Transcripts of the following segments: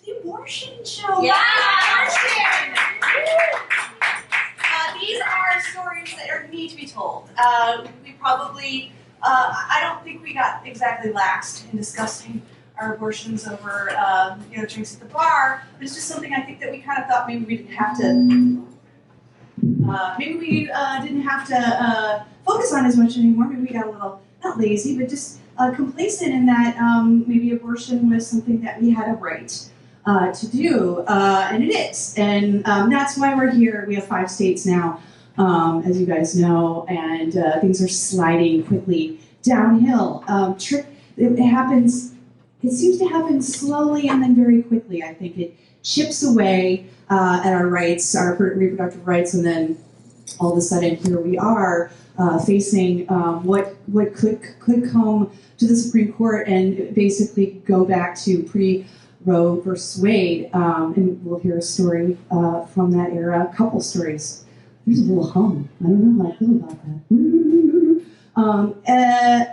the abortion show. Yeah. These are stories that need to be told. We probably, I don't think we got exactly laxed in discussing our abortions over, drinks at the bar. But it's just something I think that we kind of thought maybe we didn't have to. Didn't have to focus on as much anymore. Maybe we got a little, not lazy, but just complacent in that maybe abortion was something that we had a right to do, and it is. And that's why we're here. We have 5 states now, as you guys know, and things are sliding quickly downhill. It seems to happen slowly and then very quickly. I think it chips away at our rights, our reproductive rights, and then all of a sudden here we are facing what could come to the Supreme Court and basically go back to pre-Roe versus Wade. And we'll hear a story from that era, a couple stories. There's a little hum. I don't know how I feel about that.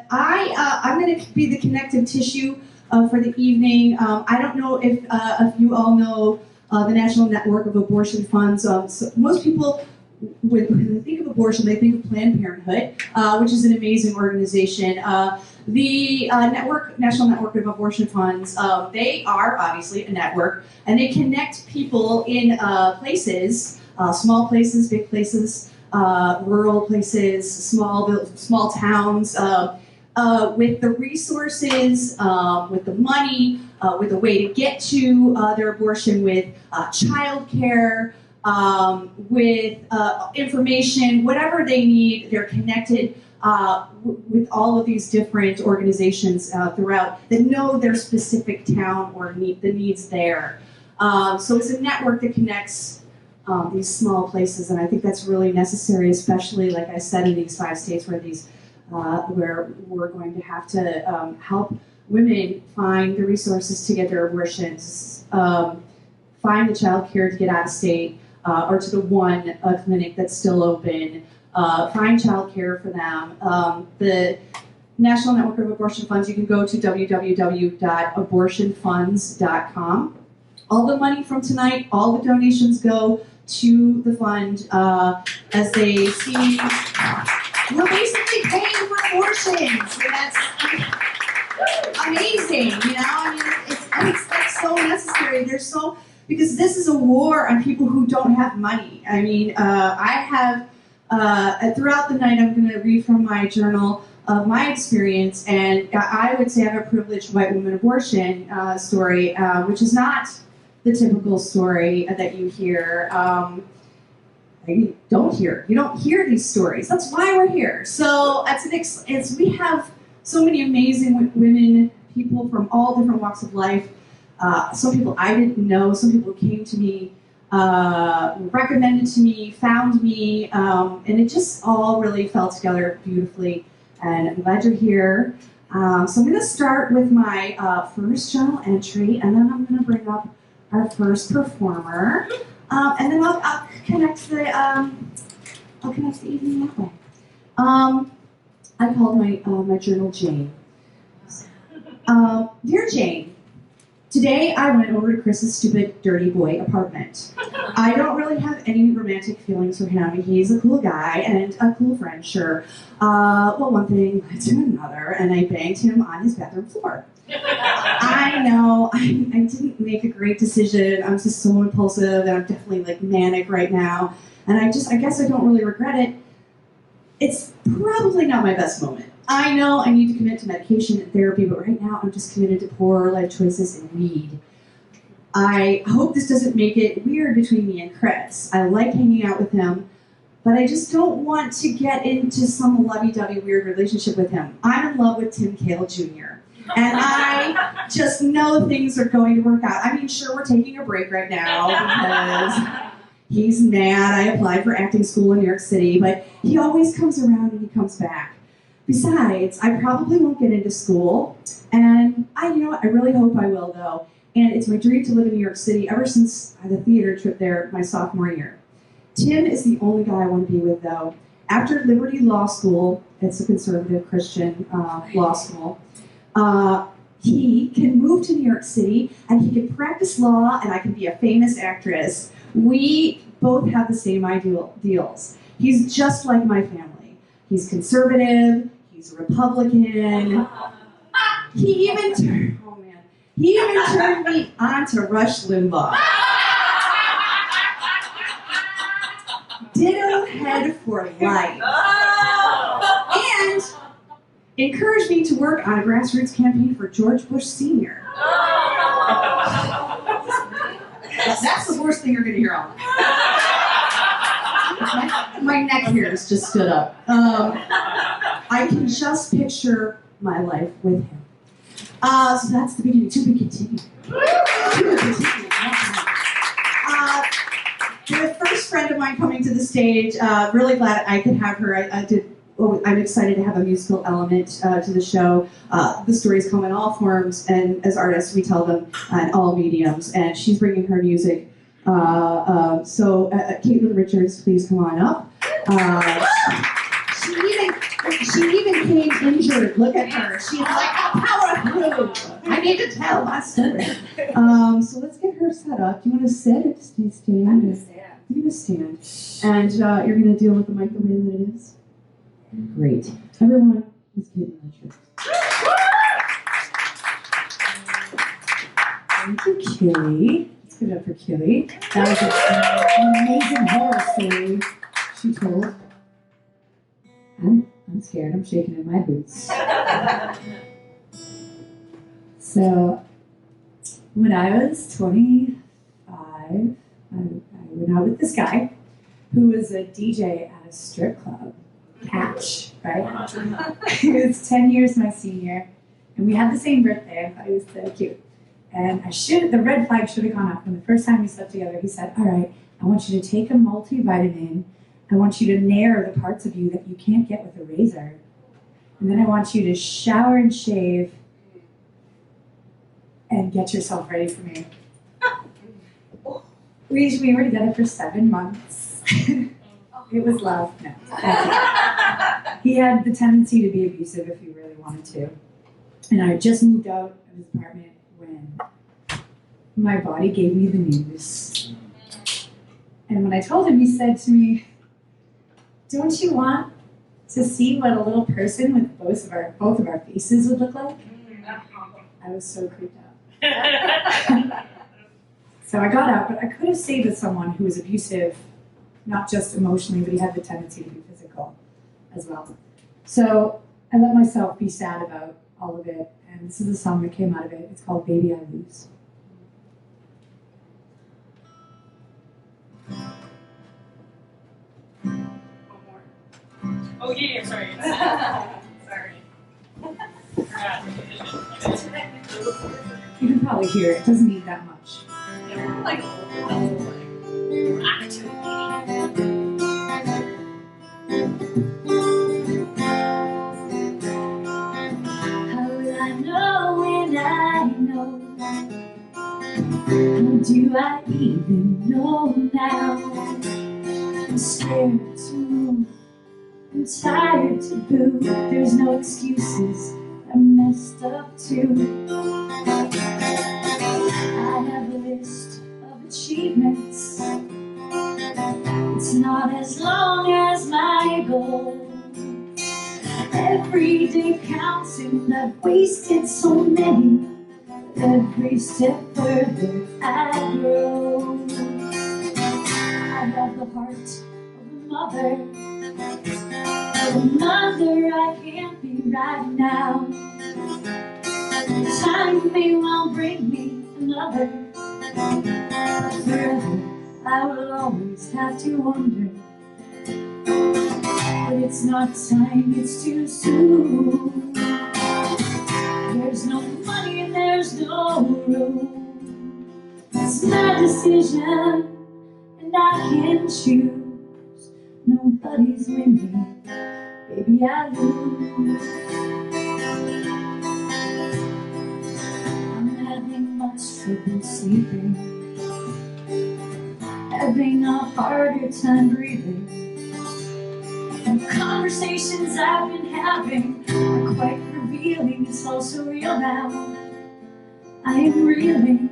I'm going to be the connective tissue for the evening. I don't know if you all know the National Network of Abortion Funds. So most people, when they think of abortion, they think of Planned Parenthood, which is an amazing organization. The National Network of Abortion Funds, they are obviously a network, and they connect people in places, small places, big places, rural places, small towns, with the resources, with the money, with a way to get to their abortion, with childcare, with information, whatever they need. They're connected with all of these different organizations throughout that know their specific town or the needs there. So it's a network that connects these small places, and I think that's really necessary, especially, like I said, in these 5 states where we're going to have to help women find the resources to get their abortions, find the child care to get out of state, or to the one clinic that's still open, find child care for them. The National Network of Abortion Funds, you can go to www.abortionfunds.com. All the money from tonight, all the donations go to the fund as they see. We're basically paying for abortions, and that's amazing, it's so necessary. Because this is a war on people who don't have money. I mean, I have, throughout the night, I'm going to read from my journal of my experience, and I would say I have a privileged white woman abortion story, which is not the typical story that you hear. You don't hear these stories. That's why we're here. So we have so many amazing women, people from all different walks of life. Some people I didn't know, some people came to me, recommended to me, found me, and it just all really fell together beautifully, and I'm glad you're here. So I'm going to start with my first journal entry, and then I'm going to bring up our first performer, and then I'll connect the evening that way. I called my journal Jane. Dear Jane, today I went over to Chris's stupid, dirty boy apartment. I don't really have any romantic feelings for him. He's a cool guy and a cool friend, sure. Well, one thing led to another, and I banged him on his bathroom floor. I know, I didn't make a great decision. I'm just so impulsive, and I'm definitely manic right now. And I guess I don't really regret it. It's probably not my best moment. I know I need to commit to medication and therapy, but right now I'm just committed to poor life choices and weed. I hope this doesn't make it weird between me and Chris. I like hanging out with him, but I just don't want to get into some lovey-dovey weird relationship with him. I'm in love with Tim Cale Jr., and I just know things are going to work out. I mean, sure, we're taking a break right now because he's mad. I applied for acting school in New York City, but he always comes around and he comes back. Besides, I probably won't get into school, and I really hope I will, though. And it's my dream to live in New York City ever since the theater trip there my sophomore year. Tim is the only guy I want to be with, though. After Liberty Law School, it's a conservative Christian law school, he can move to New York City, and he can practice law, and I can be a famous actress. We both have the same ideals. He's just like my family. He's conservative, he's a Republican. He even turned me on to Rush Limbaugh. Ditto head for life. And encouraged me to work on a grassroots campaign for George Bush Sr. That's the worst thing you're going to hear all night. My neck hairs just stood up. I can just picture my life with him. So that's the beginning. To be continued. The first friend of mine coming to the stage, really glad I could have her. I'm excited to have a musical element to the show. The stories come in all forms, and as artists, we tell them in all mediums. And she's bringing her music. So Katlyn Richards, please come on up. She even came injured. Look at her. She's like, power through. I need to tell my story. So let's get her set up. Do you want to sit or stand? I'm going to stand. You're going to stand. And you're going to deal with the mic the way that it is? Great. Everyone, let's give it a Richards. Thank you, Killy. Let's give it up for Killy. That was an amazing horror story she told. I'm scared. I'm shaking in my boots. So, when I was 25, I went out with this guy who was a DJ at a strip club. Catch, right? He was 10 years my senior, and we had the same birthday. I thought he was so cute. And the red flag should have gone up. When the first time we slept together, he said, all right, I want you to take a multivitamin. I want you to nair the parts of you that you can't get with a razor. And then I want you to shower and shave and get yourself ready for me. We were together for 7 months. It was love. No. He had the tendency to be abusive if he really wanted to. And I just moved out of his apartment when my body gave me the news. And when I told him, he said to me, don't you want to see what a little person with both of our faces would look like? I was so creeped out. So I got out, but I could have stayed with someone who was abusive, not just emotionally, but he had the tendency to be physical as well. So I let myself be sad about all of it, and this is a song that came out of it. It's called Baby I Lose. Oh yeah, sorry. Sorry. You can probably hear it. It doesn't need that much. Like a little rock to it. How will I know when I know? How do I even know now? I'm scared to move. I'm tired to boo. There's no excuses. I'm messed up too. I have a list of achievements. It's not as long as my goal. Every day counts and I've wasted so many. But every step further I grow. I have the heart of a mother. The mother I can't be right now. Time may well bring me another. Forever I will always have to wonder. But it's not time, it's too soon. There's no money and there's no room. It's my decision and I can choose. Nobody's winning. Baby, I lose. I'm having much trouble sleeping, having a harder time breathing. The conversations I've been having are quite revealing. It's all so real now. I am reeling.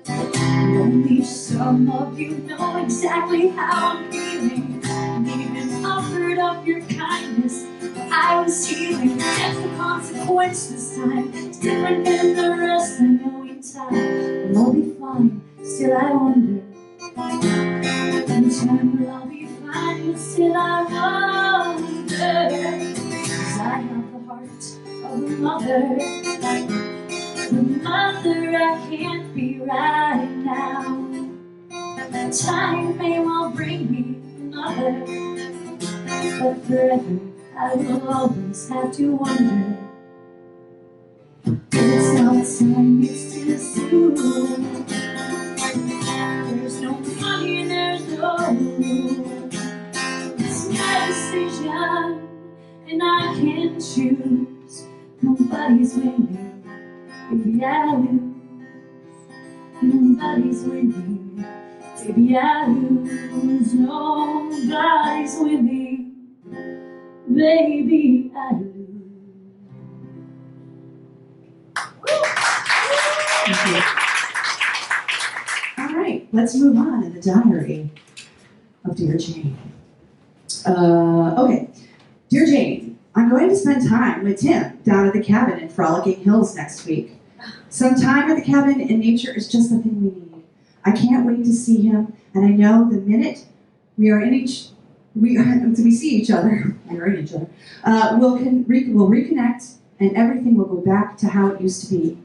Only some of you know exactly how I'm feeling. And even offered up your kindness, but I was healing. That's the consequence this time. It's different than the rest. I know in time we'll all be fine. Still I wonder. In time we'll all be fine. But still I wonder. 'Cause I have the heart of a mother. The mother I can't be right now. Time may well bring me another, but forever I will always have to wonder. It's not time, it's too soon. There's no money, there's no room. It's my decision, and I can't choose. Nobody's winning. Baby, I lose. Nobody's winning. Baby, I lose. Nobody's winning. Baby, I lose. Thank you. All right, let's move on in the diary of Dear Jane. Okay, Dear Jane, I'm going to spend time with Tim down at the cabin in Frolicking Hills next week. Some time at the cabin in nature is just the thing we need. I can't wait to see him, and I know the minute we see each other, we'll reconnect, and everything will go back to how it used to be.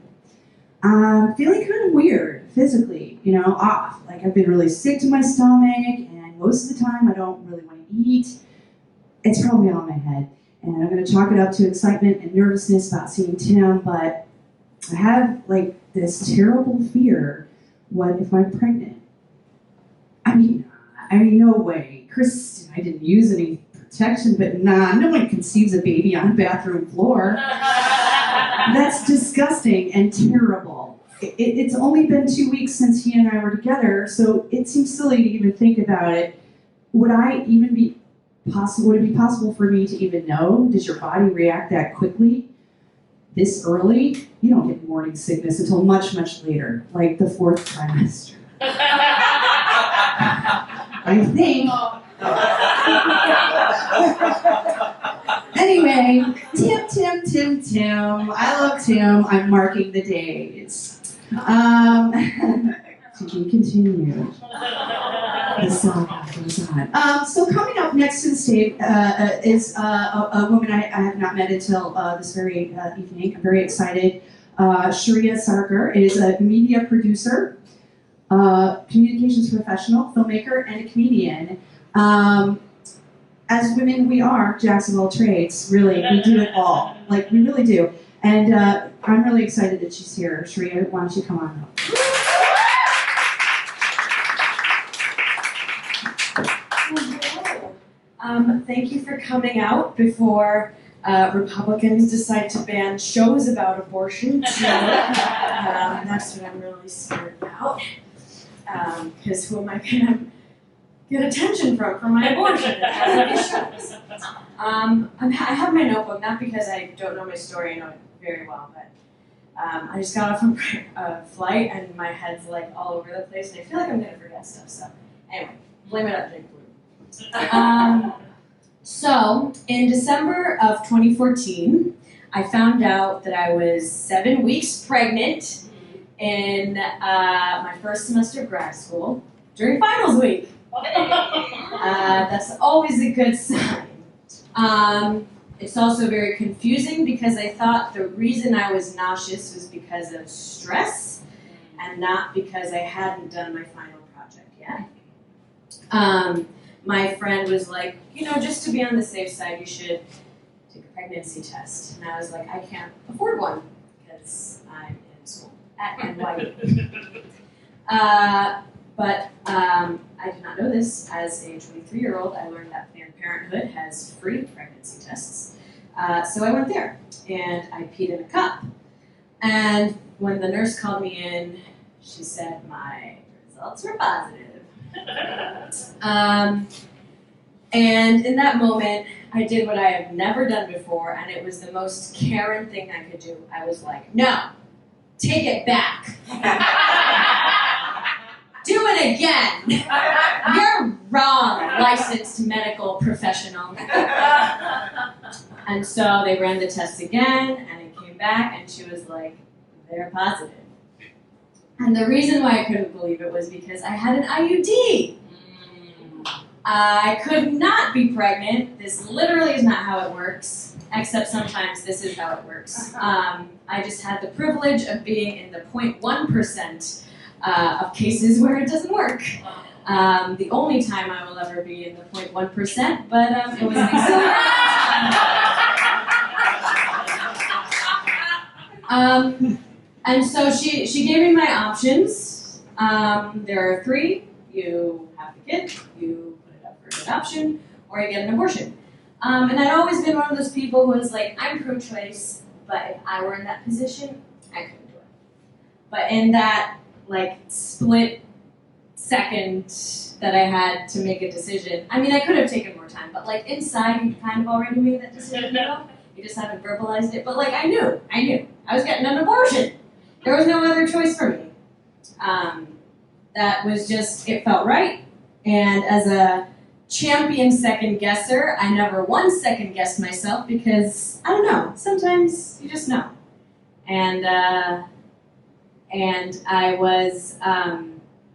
I'm feeling kind of weird physically, off. Like I've been really sick to my stomach, and most of the time I don't really want to eat. It's probably all in my head, and I'm going to chalk it up to excitement and nervousness about seeing Tim, but I have this terrible fear. What if I'm pregnant? I mean, no way. Chris, I didn't use any protection, but no one conceives a baby on a bathroom floor. That's disgusting and terrible. It's only been 2 weeks since he and I were together, so it seems silly to even think about it. Would it be possible for me to even know? Does your body react that quickly? This early? You don't get morning sickness until much, much later, like the 4th trimester. I think. Anyway, Tim. I love Tim. I'm marking the days. To be continued. The saga goes on. So coming up next to the stage is a woman I have not met until this very evening. I'm very excited. Sriya Sarkar is a media producer, communications professional, filmmaker, and a comedian. As women, we are jacks of all trades. Really, we do it all. We really do. And I'm really excited that she's here. Sriya, why don't you come on up? Thank you for coming out before Republicans decide to ban shows about abortion. So, that's what I'm really scared about. Because who am I going to get attention from for my abortion? I have my notebook, not because I don't know my story, I know it very well, but I just got off a flight and my head's all over the place and I feel like I'm going to forget stuff. So anyway, blame it on Big Blue. So in December of 2014, I found out that I was 7 weeks pregnant in my first semester of grad school during finals week. That's always a good sign. It's also very confusing because I thought the reason I was nauseous was because of stress and not because I hadn't done my final project yet. My friend was like, just to be on the safe side, you should take a pregnancy test. And I was like, I can't afford one because I'm in school at NYU. But I did not know this. As a 23-year-old, I learned that Planned Parenthood has free pregnancy tests. So I went there, and I peed in a cup. And when the nurse called me in, she said my results were positive. And in that moment, I did what I have never done before, and it was the most Karen thing I could do. I was like, no, take it back. Do it again. You're wrong, licensed medical professional. And so they ran the test again, and it came back, and she was like, they're positive. And the reason why I couldn't believe it was because I had an IUD. I could not be pregnant. This literally is not how it works, except sometimes this is how it works. I just had the privilege of being in the 0.1% of cases where it doesn't work. The only time I will ever be in the 0.1%, but it was an exhilarating. And so she gave me my options. There are 3. You have the kid, you put it up for adoption, or you get an abortion. And I'd always been one of those people who was like, I'm pro-choice, but if I were in that position, I couldn't do it. But in that like split second that I had to make a decision, I mean, I could have taken more time, but like inside, you kind of already made that decision, you know? You just haven't verbalized it. But like, I knew. I was getting an abortion. There was no other choice for me. That was just, it felt right. And as a champion second guesser, I never once second guessed myself because, I don't know, sometimes you just know. And I was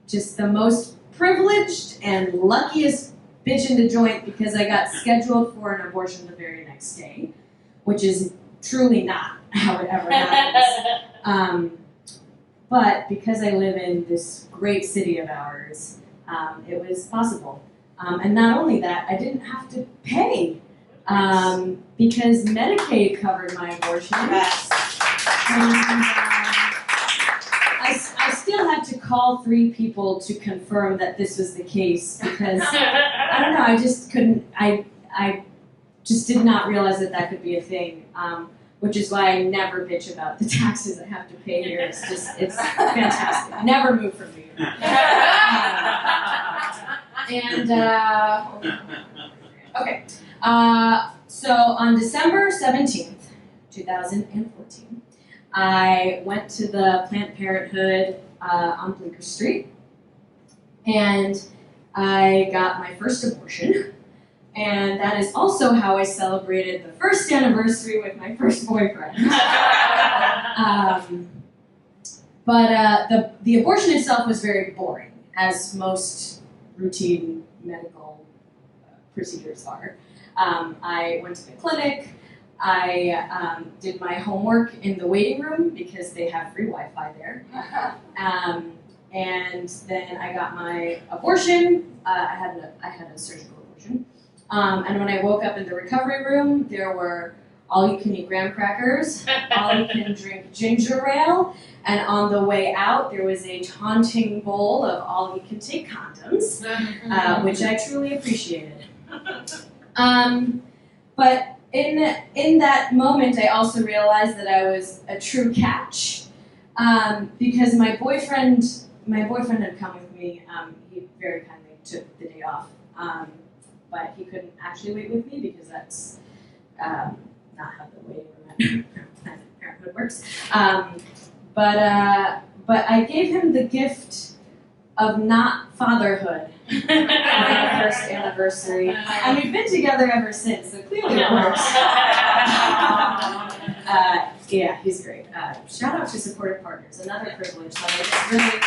just the most privileged and luckiest bitch in the joint because I got scheduled for an abortion the very next day, which is truly not how it ever happens. But because I live in this great city of ours, it was possible. And not only that, I didn't have to pay because Medicaid covered my abortion. Yes. And, I still had to call 3 people to confirm that this was the case because, I don't know, I just couldn't, I just did not realize that that could be a thing. Which is why I never bitch about the taxes I have to pay here. It's just, it's fantastic. Never move from New York. Okay. So on December 17th, 2014, I went to the Planned Parenthood on Bleecker Street, and I got my first abortion. And that is also how I celebrated the first anniversary with my first boyfriend. But the abortion itself was very boring, as most routine medical procedures are. I went to the clinic. I did my homework in the waiting room because they have free Wi-Fi there. And then I got my abortion. I had a surgical abortion. And when I woke up in the recovery room, there were all-you-can-eat graham crackers, all-you-can-drink ginger ale, and on the way out, there was a taunting bowl of all-you-can-take condoms, which I truly appreciated. But in that moment, I also realized that I was a true catch, because my boyfriend had come with me. He very kindly took the day off. But he couldn't actually wait with me because that's not how the waiting room at Planned Parenthood works. But I gave him the gift of not fatherhood on our first anniversary, and we've been together ever since, so clearly it works. Yeah, he's great. Shout out to supportive partners, another privilege that I just really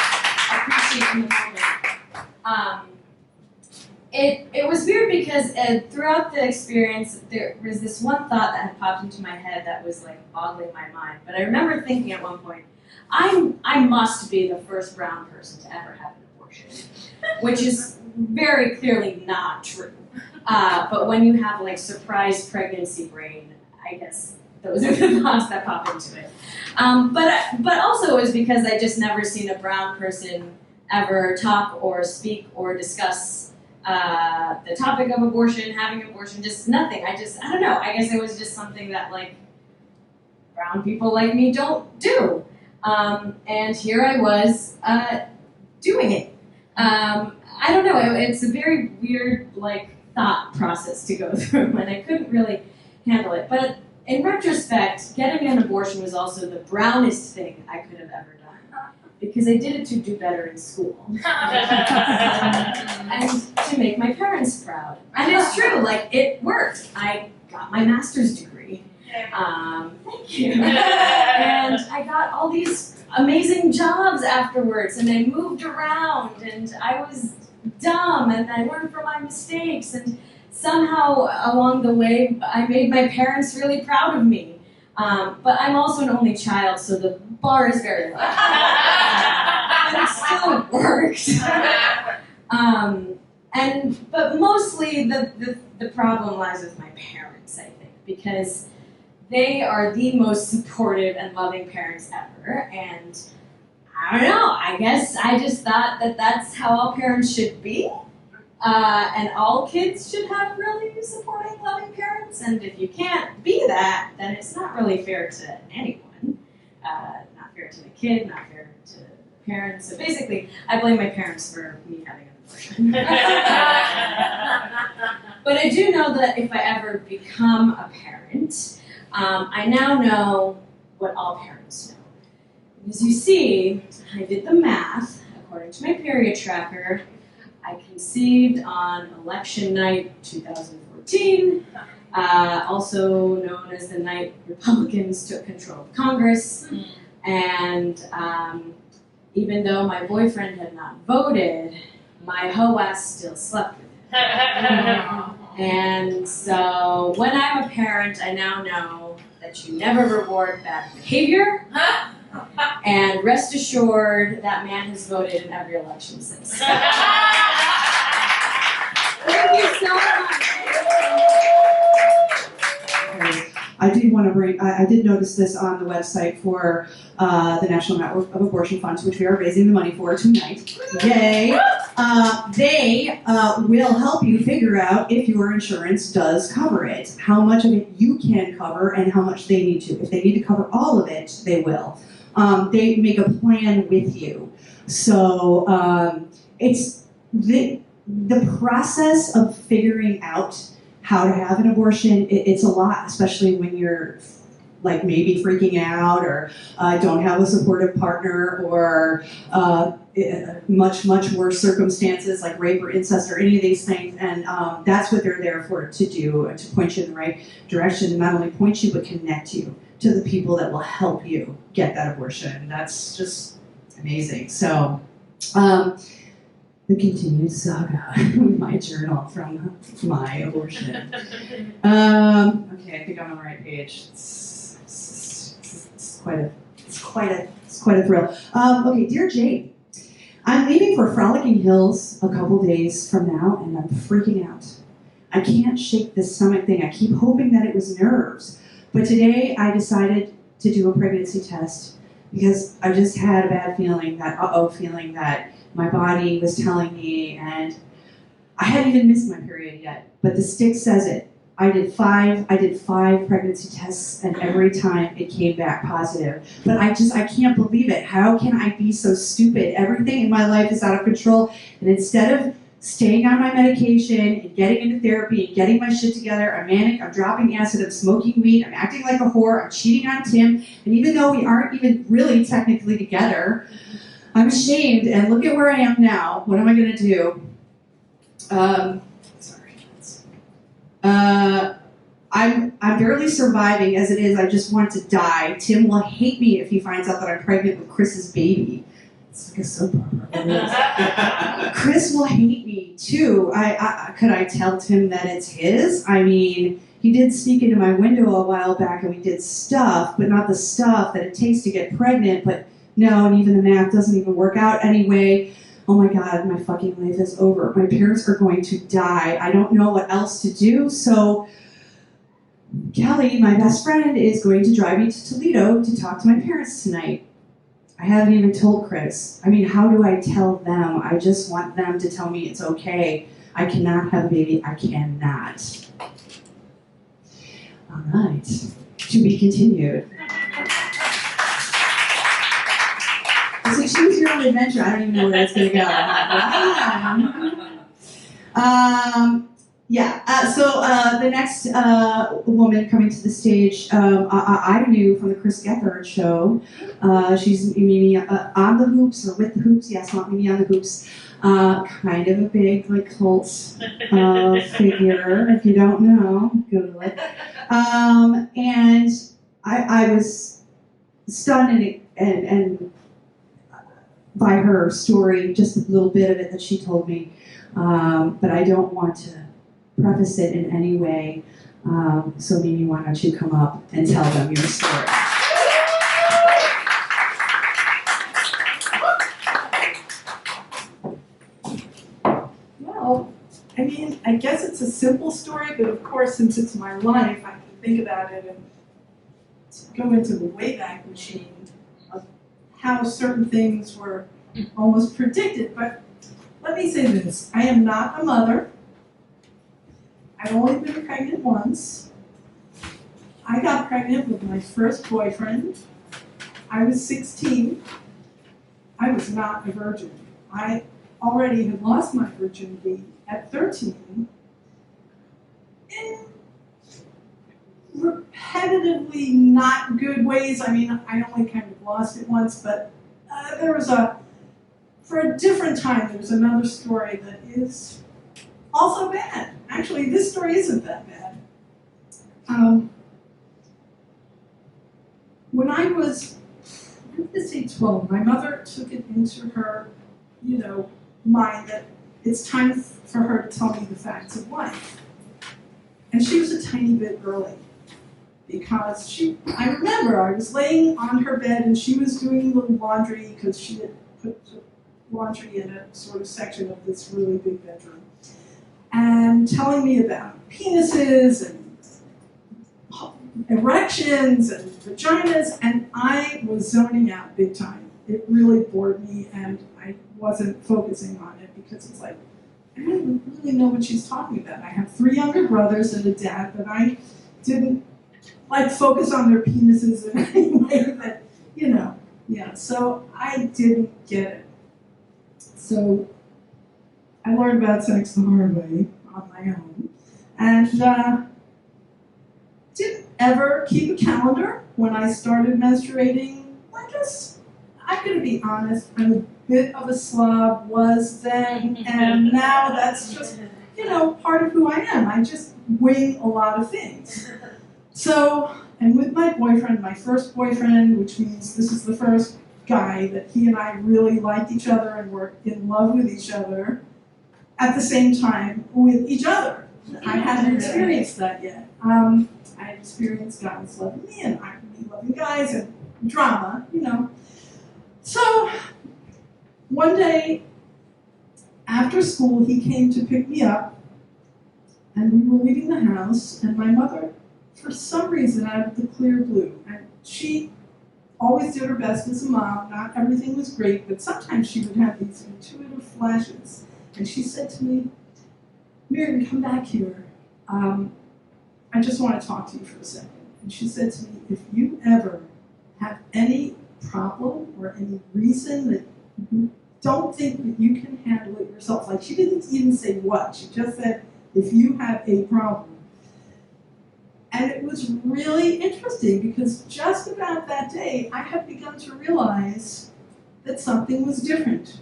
appreciate in the moment. It was weird because throughout the experience, there was this one thought that had popped into my head that was like boggling my mind. But I remember thinking at one point, I must be the first brown person to ever have an abortion, which is very clearly not true. But when you have like surprise pregnancy brain, I guess those are the thoughts that pop into it. But also it was because I just never seen a brown person ever talk or speak or discuss the topic of abortion, having abortion, just nothing. I don't know. I guess it was just something that like brown people like me don't do. And here I was doing it. I don't know. It's a very weird like thought process to go through, and I couldn't really handle it. But in retrospect, getting an abortion was also the brownest thing I could have ever done, because I did it to do better in school. And to make my parents proud. And it's true, like, it worked. I got my master's degree. Thank you. And I got all these amazing jobs afterwards, and I moved around, and I was dumb, and I learned from my mistakes, and somehow along the way, I made my parents really proud of me. But I'm also an only child, so the bar is very low. But it still worked. But mostly the problem lies with my parents, I think, because they are the most supportive and loving parents ever, and I don't know, I guess I just thought that that's how all parents should be, and all kids should have really supporting, loving parents, and if you can't be that, then it's not really fair to anyone. Not fair to the kid, not fair to the parents, so basically, I blame my parents for me having an abortion. But I do know that if I ever become a parent, I now know what all parents know. As you see, I did the math. According to my period tracker, I conceived on election night 2014, also known as the night Republicans took control of Congress. And even though my boyfriend had not voted, my hoe ass still slept with him. And so when I'm a parent, I now know that you never reward bad behavior. And rest assured, that man has voted in every election since. Thank you so much. I did want to bring, I did notice this on the website for the National Network of Abortion Funds, which we are raising the money for tonight. Yay! They will help you figure out if your insurance does cover it, how much of it you can cover, and how much they need to. If they need to cover all of it, they will. They make a plan with you. So it's the process of figuring out how to have an abortion, it's a lot, especially when you're like maybe freaking out or don't have a supportive partner or much worse circumstances like rape or incest or any of these things. And that's what they're there for, to do, to point you in the right direction, and not only point you, but connect you to the people that will help you get that abortion. That's just amazing. So, the continued saga, my journal from my abortion. Okay, I think I'm on the right page. It's quite a thrill. Okay, dear Jade, I'm leaving for Frolicking Hills a couple days from now, and I'm freaking out. I can't shake this stomach thing. I keep hoping that it was nerves, but today I decided to do a pregnancy test because I just had a bad feeling, that feeling that my body was telling me, and I hadn't even missed my period yet, but the stick says it. I did five pregnancy tests, and every time it came back positive. But I can't believe it. How can I be so stupid? Everything in my life is out of control, and instead of staying on my medication and getting into therapy and getting my shit together, I'm manic, I'm dropping acid, I'm smoking weed, I'm acting like a whore, I'm cheating on Tim, and even though we aren't even really technically together, I'm ashamed, and look at where I am now. What am I going to do? I'm barely surviving as it is. I just want to die. Tim will hate me if he finds out that I'm pregnant with Chris's baby. It's like a soap opera. Chris will hate me too. Could I tell Tim that it's his? I mean, he did sneak into my window a while back and we did stuff, but not the stuff that it takes to get pregnant. But no, and even the math doesn't even work out anyway. Oh my God, my fucking life is over. My parents are going to die. I don't know what else to do, so Kelly, my best friend, is going to drive me to Toledo to talk to my parents tonight. I haven't even told Chris. I mean, how do I tell them? I just want them to tell me it's okay. I cannot have a baby. I cannot. All right. To be continued. So choose your own adventure. I don't even know where it's going to go. Yeah, the next woman coming to the stage, I knew from the Chris Gethard show. She's Mimi on the hoops, or with the hoops, yes, not Mimi on the hoops. Kind of a big, like, cult figure. If you don't know, Google it. And I was stunned and by her story, just a little bit of it that she told me. But I don't want to preface it in any way. So Mimi, why don't you come up and tell them your story? Well, I mean, I guess it's a simple story, but of course, since it's my life, I can think about it and go into the Wayback Machine of how certain things were almost predicted. But let me say this, I am not a mother. I've only been pregnant once. I got pregnant with my first boyfriend. I was 16. I was not a virgin. I already had lost my virginity at 13 in repetitively not good ways. I mean, I only kind of lost it once, but for a different time, there was another story that is also bad. Actually, this story isn't that bad. When I was, I'm going to say 12, my mother took it into her, mind that it's time for her to tell me the facts of life. And she was a tiny bit early because I remember I was laying on her bed and she was doing the laundry because she had put the laundry in a sort of section of this really big bedroom, and telling me about penises and erections and vaginas, and I was zoning out big time. It really bored me, and I wasn't focusing on it because it's like, I don't really know what she's talking about. I have 3 younger brothers and a dad, but I didn't focus on their penises in any way that, so I didn't get it. So I learned about sex the hard way on my own, and didn't ever keep a calendar when I started menstruating. I'm going to be honest, I'm a bit of a slob, was then, and now that's just, part of who I am. I just wing a lot of things. So, and with my boyfriend, my first boyfriend, which means this is the first guy that he and I really liked each other and were in love with each other at the same time with each other. I hadn't experienced that yet. I had experienced guys loving me and I me loving guys and drama, So one day after school, he came to pick me up and we were leaving the house, and my mother, for some reason, out of the clear blue, and she always did her best as a mom. Not everything was great, but sometimes she would have these intuitive flashes. And she said to me, "Miriam, come back here. I just want to talk to you for a second." And she said to me, "If you ever have any problem or any reason that you don't think that you can handle it yourself," like she didn't even say what, she just said, "if you have a problem." And it was really interesting because just about that day, I had begun to realize that something was different.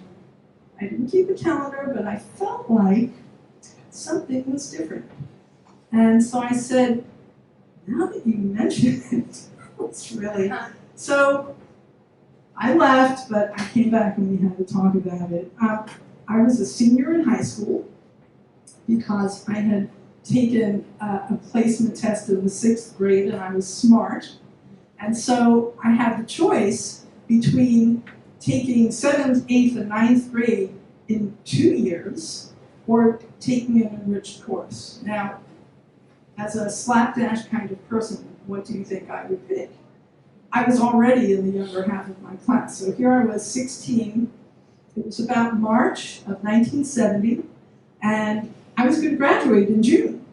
I didn't keep a calendar, but I felt like something was different. And so I said, now that you mention it, it's really... So I left, but I came back and we had to talk about it. I was a senior in high school because I had taken a placement test in the 6th grade and I was smart. And so I had the choice between taking 7th, 8th, and 9th grade in 2 years or taking an enriched course. Now, as a slapdash kind of person, what do you think I would pick? I was already in the younger half of my class. So here I was 16. It was about March of 1970, and I was going to graduate in June.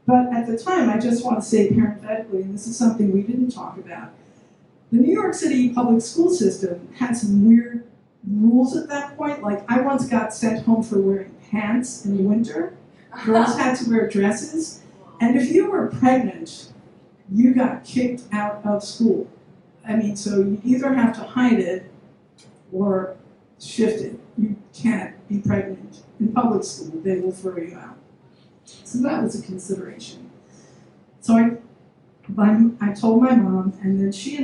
But at the time, I just want to say parenthetically, and this is something we didn't talk about, the New York City public school system had some weird rules at that point. Like, I once got sent home for wearing pants in the winter. Girls had to wear dresses. And if you were pregnant, you got kicked out of school. I mean, so you either have to hide it or shift it. You can't be pregnant in public school. They will throw you out. So that was a consideration. So I told my mom, and then she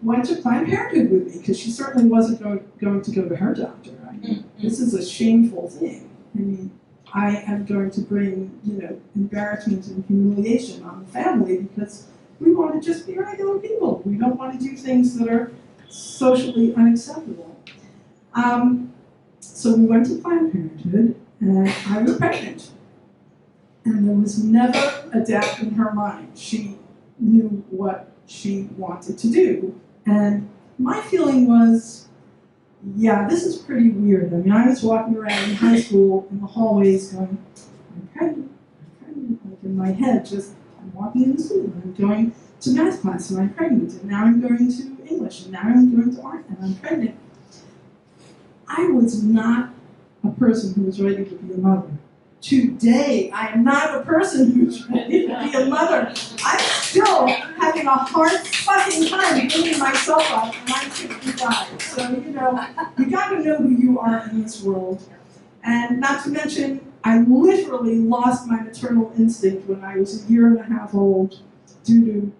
went to Planned Parenthood with me because she certainly wasn't going to go to her doctor. I mean, this is a shameful thing. I mean, I am going to bring, embarrassment and humiliation on the family because we want to just be regular people. We don't want to do things that are socially unacceptable. So we went to Planned Parenthood, and I was pregnant. And there was never a doubt in her mind. She knew what she wanted to do. And my feeling was, yeah, this is pretty weird. I mean, I was walking around in high school in the hallways going, I'm pregnant, like in my head, just, I'm walking into school, and I'm going to math class, and I'm pregnant, and now I'm going to English, and now I'm going to art, and I'm pregnant. I was not a person who was ready to be a mother. Today, I am not a person who's ready to be a mother. I'm still having a hard fucking time bringing myself up, and I'm 65. So, you got to know who you are in this world. And not to mention, I literally lost my maternal instinct when I was a year and a half old due to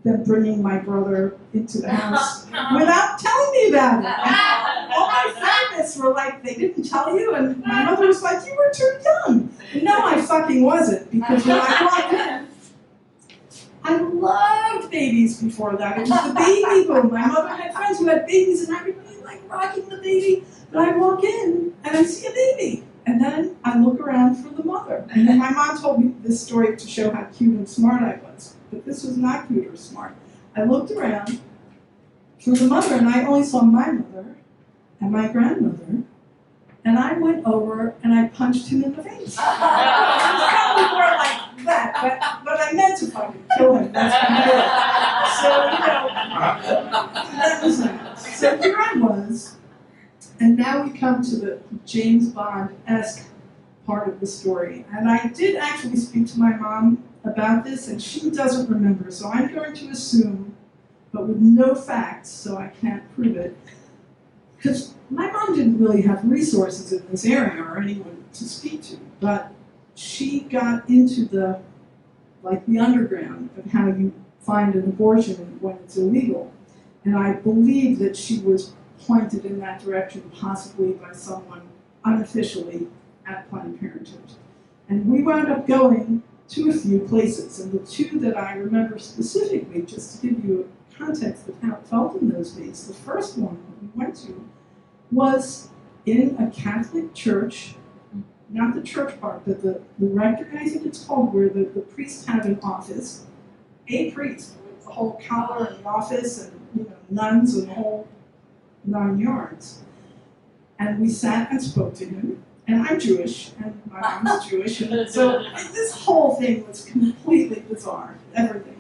them bringing my brother into the house without telling me about it. All my therapists were like, they didn't tell you? And my mother was like, you were too young. And no, I fucking wasn't, because when I walked in, I loved babies before that. It was the baby boom. My mother had friends who had babies, and everybody like rocking the baby. But I walk in, and I see a baby. And then I look around for the mother. And then my mom told me this story to show how cute and smart I was. But this was not cute or smart. I looked around for the mother, and I only saw my mother and my grandmother. And I went over and I punched him in the face. It was probably more like that, but I meant to fucking kill him. That's what I did. So, that was that. So here I was, and now we come to the James Bond-esque part of the story. And I did actually speak to my mom about this, and she doesn't remember. So I'm going to assume, but with no facts, so I can't prove it, because my mom didn't really have resources in this area or anyone to speak to, but she got into the underground of how you find an abortion when it's illegal. And I believe that she was pointed in that direction, possibly by someone unofficially at Planned Parenthood. And we wound up going to a few places, and the two that I remember specifically, just to give you a context of how it felt in those days, the first one that we went to was in a Catholic church, not the church part, but the rectory, I think it's called, where the priests have an office, a priest with the whole collar and the office and nuns and the whole 9 yards. And we sat and spoke to him, and I'm Jewish, and my mom's Jewish, and so this whole thing was completely bizarre, everything.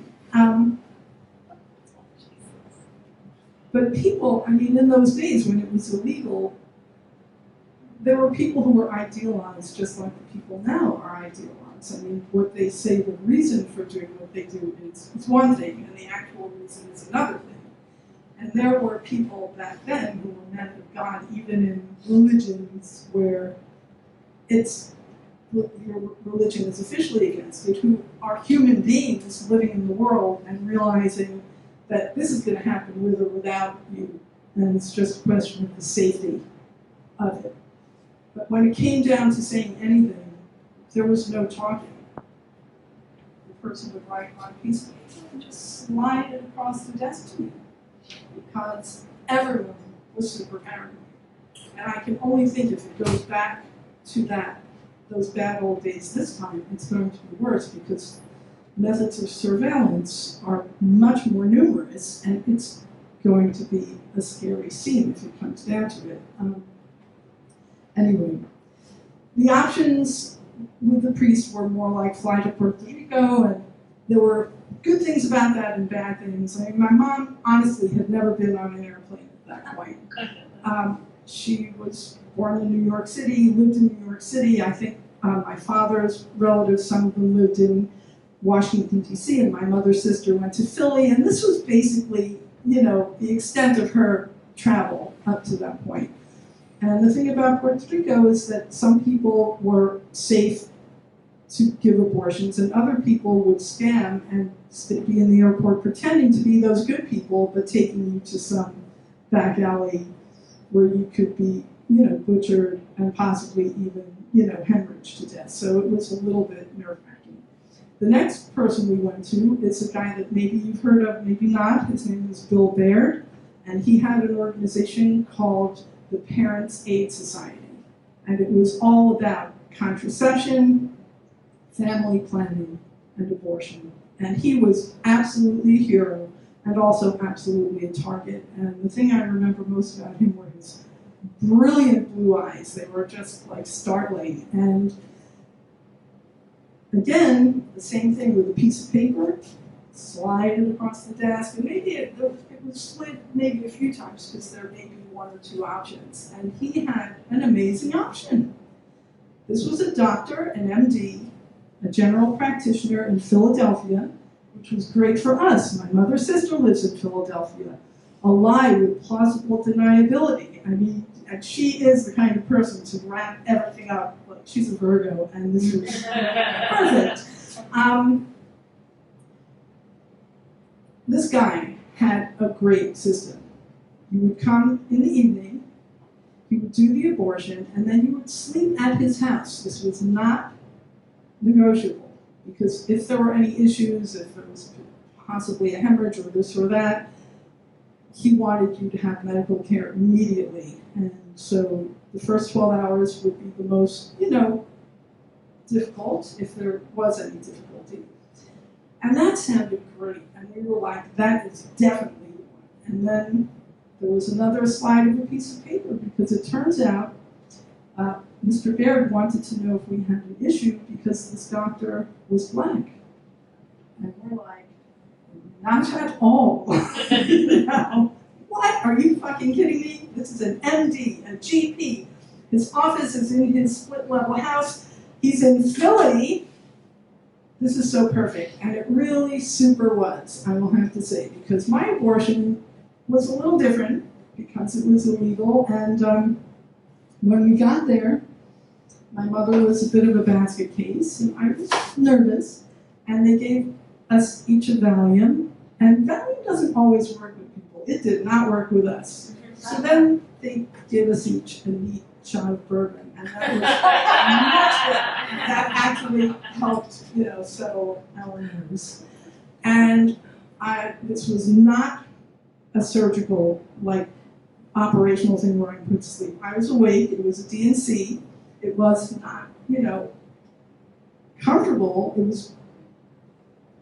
But people, I mean, in those days when it was illegal, there were people who were idealized just like the people now are idealized. I mean, what they say the reason for doing what they do is one thing, and the actual reason is another thing. And there were people back then who were men of God, even in religions where your religion is officially against it, who are human beings living in the world and realizing that this is going to happen with or without you, and it's just a question of the safety of it. But when it came down to saying anything, there was no talking. The person would write on a piece of paper and just slide it across the desk to me, because everyone was super paranoid. And I can only think if it goes back to those bad old days this time, it's going to be worse, because methods of surveillance are much more numerous, and it's going to be a scary scene if it comes down to it. Anyway, the options with the priest were more like fly to Puerto Rico, and there were good things about that and bad things. I mean, my mom, honestly, had never been on an airplane at that point. She was born in New York City, lived in New York City. I think My father's relatives, some of them lived in Washington, D.C., and my mother's sister went to Philly, and this was basically, the extent of her travel up to that point. And the thing about Puerto Rico is that some people were safe to give abortions, and other people would scam and be in the airport pretending to be those good people, but taking you to some back alley where you could be, butchered and possibly even, hemorrhaged to death. So it was a little bit nerve-wracking. The next person we went to is a guy that maybe you've heard of, maybe not. His name is Bill Baird, and he had an organization called the Parents' Aid Society. And it was all about contraception, family planning, and abortion. And he was absolutely a hero and also absolutely a target. And the thing I remember most about him were his brilliant blue eyes. They were just like startling. And again, the same thing with a piece of paper, slide it across the desk, and maybe it was slid maybe a few times because there may be one or two options. And he had an amazing option. This was a doctor, an MD, a general practitioner in Philadelphia, which was great for us. My mother's sister lives in Philadelphia. A lie with plausible deniability. I mean, and she is the kind of person to wrap everything up. Like, she's a Virgo, and this was perfect. This guy had a great system. You would come in the evening, he would do the abortion, and then you would sleep at his house. This was not negotiable, because if there were any issues, if there was possibly a hemorrhage or this or that, he wanted you to have medical care immediately. And so the first 12 hours would be the most, difficult, if there was any difficulty. And that sounded great. And we were like, that is definitely the one. And then there was another slide of a piece of paper, because it turns out Mr. Baird wanted to know if we had an issue because this doctor was black. And we're like, not at all. What? Are you fucking kidding me? This is an MD, a GP. His office is in his split-level house. He's in Philly. This is so perfect. And it really super was, I will have to say, because my abortion was a little different because it was illegal. And when we got there, my mother was a bit of a basket case, and I was nervous. And they gave us each a Valium. And Valium doesn't always work with people. It did not work with us. So then they gave us each a neat shot of bourbon. And that was much better. That actually helped, settle our nerves. And this was not a surgical, operational thing where I put to sleep. I was awake. It was a DNC. It was not, comfortable. It was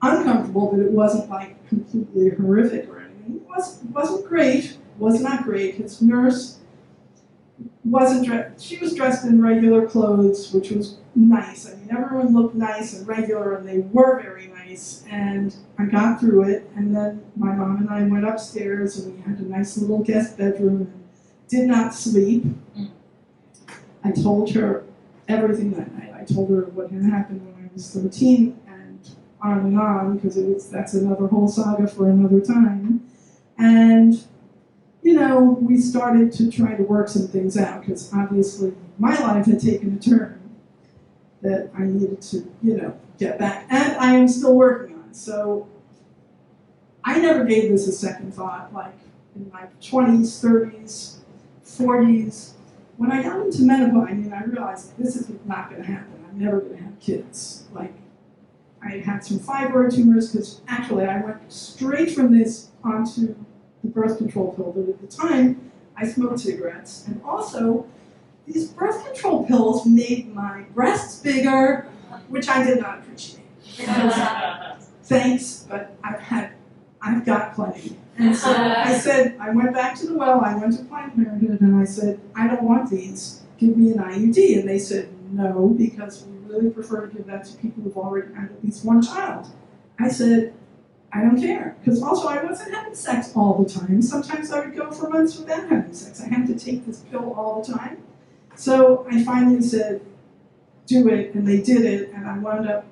uncomfortable, but it wasn't completely horrific or anything. It wasn't great. Was not great. His nurse wasn't dressed. She was dressed in regular clothes, which was nice. I mean, everyone looked nice and regular, and they were very nice. And I got through it, and then my mom and I went upstairs, and we had a nice little guest bedroom and did not sleep. I told her everything that night. I told her what had happened when I was 13, and on, because that's another whole saga for another time. And, we started to try to work some things out, because obviously my life had taken a turn that I needed to, get back. And I am still working on. So I never gave this a second thought, in my 20s, 30s, 40s. When I got into menopause, I realized this is not going to happen. I'm never going to have kids. I had some fibroid tumors, because actually I went straight from this onto the birth control pill, but at the time I smoked cigarettes. And also, these birth control pills made my breasts bigger, which I did not appreciate. Thanks, but I've got plenty. And so I went back to the well, I went to Planned Parenthood, and I said, I don't want these, give me an IUD. And they said, no, because we really prefer to give that to people who've already had at least one child. I said, I don't care. Because also I wasn't having sex all the time. Sometimes I would go for months without having sex. I had to take this pill all the time. So I finally said, do it, and they did it, and I wound up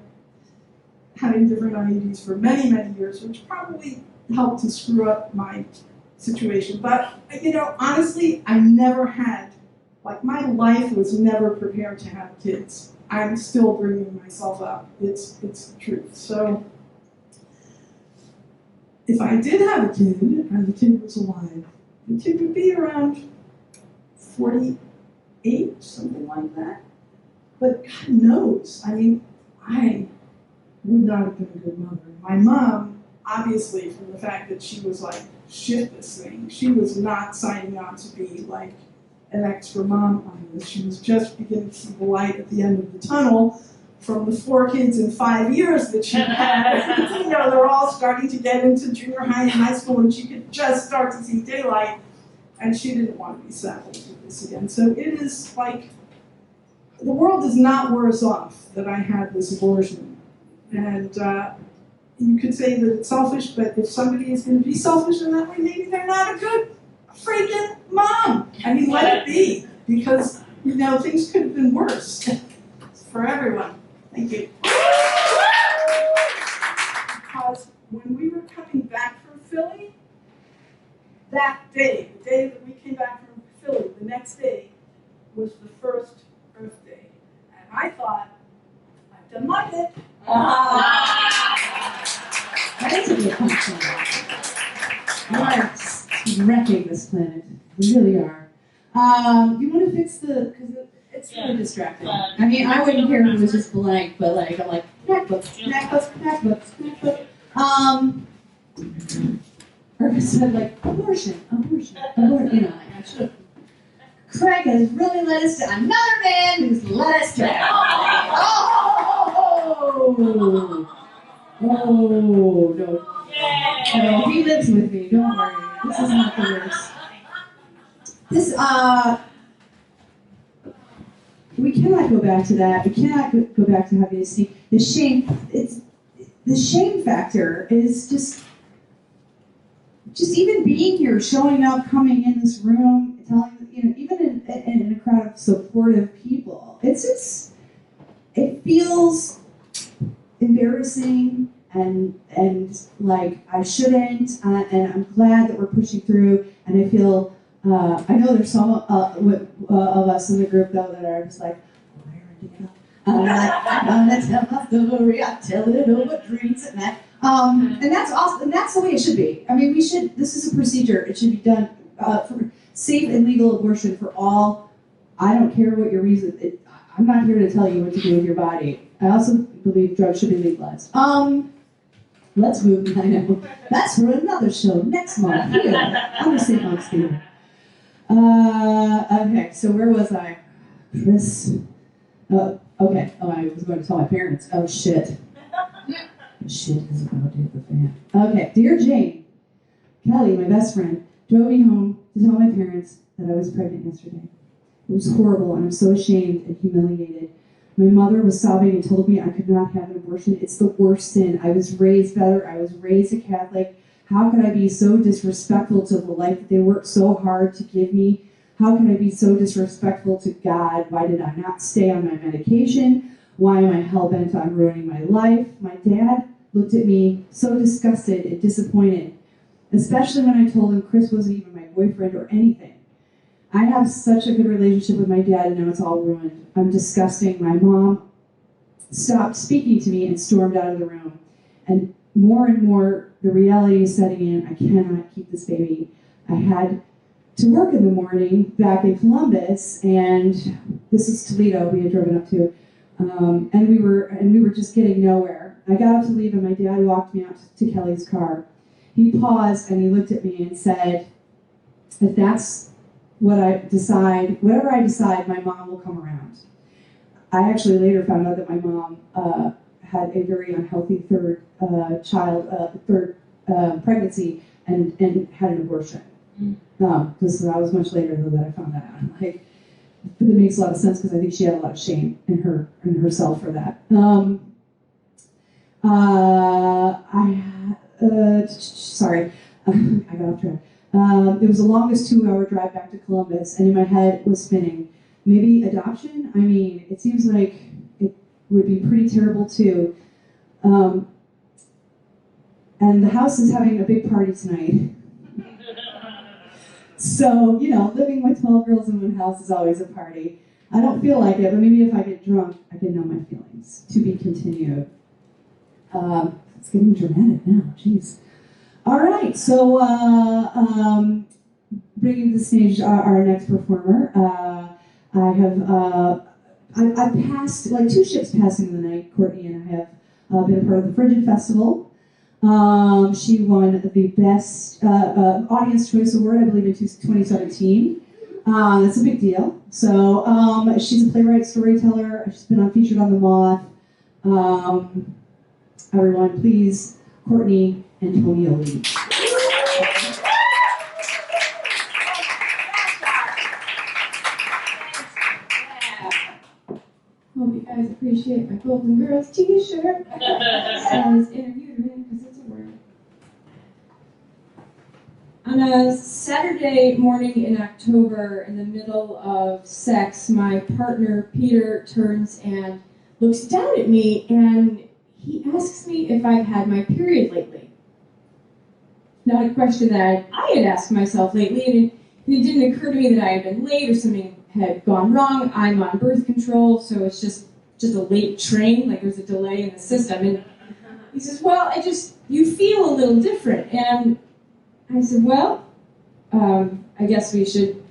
having different IUDs for many, many years, which probably helped to screw up my situation. But, honestly, I never had, my life was never prepared to have kids. I'm still bringing myself up. It's the truth. So, if I did have a kid, and the kid was alive, the kid would be around 48, something like that. But God knows, I would not have been a good mother. My mom, obviously, from the fact that she was like, shit this thing, she was not signing on to be like an extra mom on this. She was just beginning to see the light at the end of the tunnel from the 4 kids in 5 years that she had. They're all starting to get into junior high and high school, and she could just start to see daylight, and she didn't want to be saddled with this again. So it is like, the world is not worse off that I had this abortion. And you could say that it's selfish, but if somebody is going to be selfish in that way, maybe they're not a good freaking mom. Let it be, because, things could have been worse for everyone. Thank you. Because when we were coming back from Philly, that day, the day that we came back from Philly, the next day was the first birthday. And I thought, I've done my bit. That is a good question. We are wrecking this planet. We really are. You want to fix because it's really distracting. I wouldn't care if it was just blank, but I'm like, MacBook. Or said abortion. I should have. Craig has really led us to another man who's led us to no. No, he lives with me, don't worry. This is not the worst. We cannot go back to that. We cannot go back to having to see the shame. The shame factor is just even being here, showing up, coming in this room, telling, even in a crowd of supportive people. It feels embarrassing and like I shouldn't, and I'm glad that we're pushing through, and I feel, I know there's some of us in the group though that are just like, where did it go? I'm gonna tell my story, I tell it over drinks at night. And that's awesome, and that's the way it should be. This is a procedure, it should be done for safe and legal abortion for all. I don't care what your reason, I'm not here to tell you what to do with your body. I also believe drugs should be legalized. Let's move, I know. That's for another show next month here on the St. Mark's Theater. Okay, so where was I? Chris. Okay. Oh, I was going to tell my parents. Oh, shit. Shit is about to hit the fan. Okay, dear Jane, Kelly, my best friend, drove me home to tell my parents that I was pregnant yesterday. It was horrible, and I'm so ashamed and humiliated. My mother was sobbing and told me I could not have an abortion. It's the worst sin. I was raised better. I was raised a Catholic. How could I be so disrespectful to the life that they worked so hard to give me? How can I be so disrespectful to God? Why did I not stay on my medication? Why am I hell-bent on ruining my life? My dad looked at me so disgusted and disappointed, especially when I told him Chris wasn't even my boyfriend or anything. I have such a good relationship with my dad, and now it's all ruined. I'm disgusting. My mom stopped speaking to me and stormed out of the room. And more, the reality is setting in. I cannot keep this baby. I had to work in the morning back in Columbus, and this is Toledo. We had driven up to, and we were just getting nowhere. I got up to leave, and my dad walked me out to Kelly's car. He paused and he looked at me and said, "If that's what I decide, whatever I decide, my mom will come around." I actually later found out that my mom had a very unhealthy third pregnancy and had an abortion. Because that was much later though that I found that out. But it makes a lot of sense because I think she had a lot of shame in herself for that. Sorry, I got off track. It was the longest 2-hour drive back to Columbus, and in my head it was spinning. Maybe adoption? It seems like would be pretty terrible too. And the house is having a big party tonight. So, you know, living with 12 girls in one house is always a party. I don't feel like it, but maybe if I get drunk, I can know my feelings. To be continued. It's getting dramatic now, jeez. All right, so bringing to the stage our next performer. I've passed, like 2 ships passing in the night. Courtney and I have been a part of the Frigid Festival. She won the Best Audience Choice Award, I believe, in 2017. That's a big deal. So she's a playwright, storyteller. She's been featured on The Moth. Everyone, please, Courtney Antonioli. Hope you guys appreciate my Golden Girls t-shirt. I was interviewed because it's a word. On a Saturday morning in October, in the middle of sex, my partner Peter turns and looks down at me and he asks me if I've had my period lately. Not a question that I had asked myself lately, and it didn't occur to me that I had been late or something had gone wrong. I'm on birth control, so it's just a late train, like there's a delay in the system. And he says, well, you feel a little different. And I said, well, I guess we should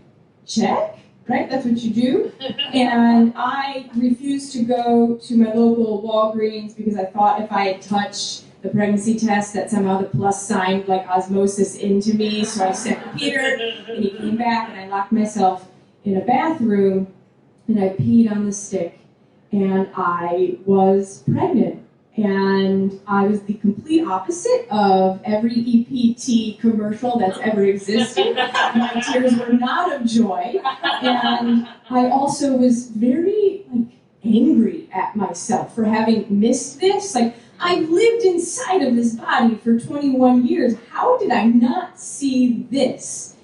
check, right? That's what you do. And I refused to go to my local Walgreens because I thought if I had touched the pregnancy test that somehow the plus sign like osmosis into me. So I sent Peter, and he came back, and I locked myself in a bathroom, and I peed on the stick, and I was pregnant. And I was the complete opposite of every EPT commercial that's ever existed. My tears were not of joy. And I also was very angry at myself for having missed this. I've lived inside of this body for 21 years. How did I not see this?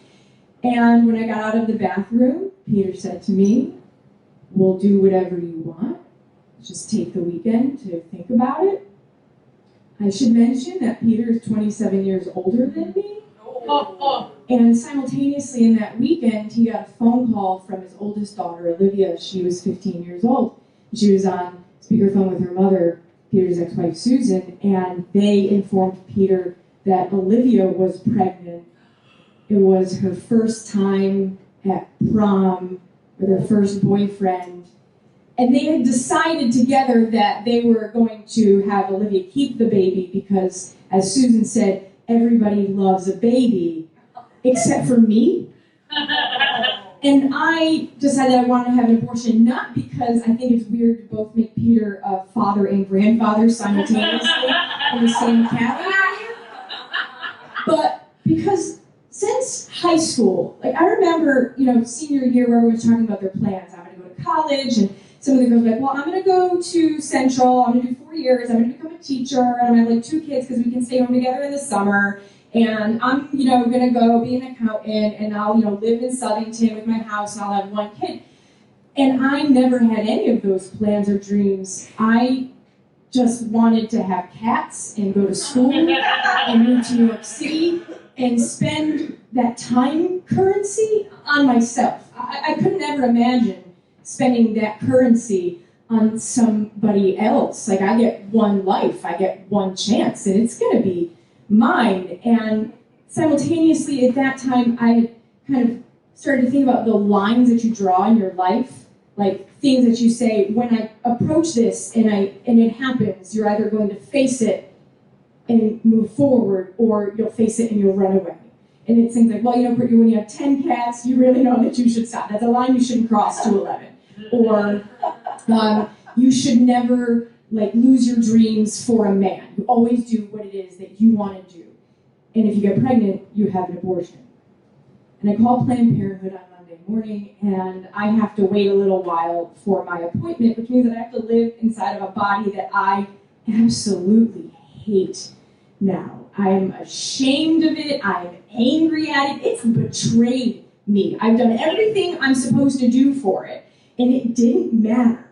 And when I got out of the bathroom, Peter said to me, we'll do whatever you want. Just take the weekend to think about it. I should mention that Peter is 27 years older than me. And simultaneously in that weekend, he got a phone call from his oldest daughter, Olivia. She was 15 years old. She was on speakerphone with her mother, Peter's ex-wife, Susan, and they informed Peter that Olivia was pregnant. It was her first time at prom with her first boyfriend. And they had decided together that they were going to have Olivia keep the baby because, as Susan said, everybody loves a baby, except for me. And I decided I wanted to have an abortion, not because I think it's weird to both make Peter a father and grandfather simultaneously in the same cabin, but because since high school, I remember, senior year where everyone was talking about their plans. I'm going to go to college, and some of the girls were like, well, I'm going to go to Central, I'm going to do 4 years, I'm going to become a teacher, and I'm going to have 2 kids because we can stay home together in the summer, and I'm, going to go be an accountant, and I'll, live in Southington with my house, and I'll have 1 kid. And I never had any of those plans or dreams. I just wanted to have cats and go to school and move to New York City and spend that time currency on myself. I could never imagine spending that currency on somebody else. I get 1 life, I get 1 chance, and it's gonna be mine. And simultaneously at that time, I had kind of started to think about the lines that you draw in your life, things that you say, when I approach this and it happens, you're either going to face it and move forward, or you'll face it and you'll run away. And it's things like, well, Brittany, when you have 10 cats, you really know that you should stop. That's a line you shouldn't cross to 11. Or you should never lose your dreams for a man. You always do what it is that you want to do. And if you get pregnant, you have an abortion. And I called Planned Parenthood on Monday morning, and I have to wait a little while for my appointment, which means that I have to live inside of a body that I absolutely hate now. I'm ashamed of it. I'm angry at it. It's betrayed me. I've done everything I'm supposed to do for it, and it didn't matter.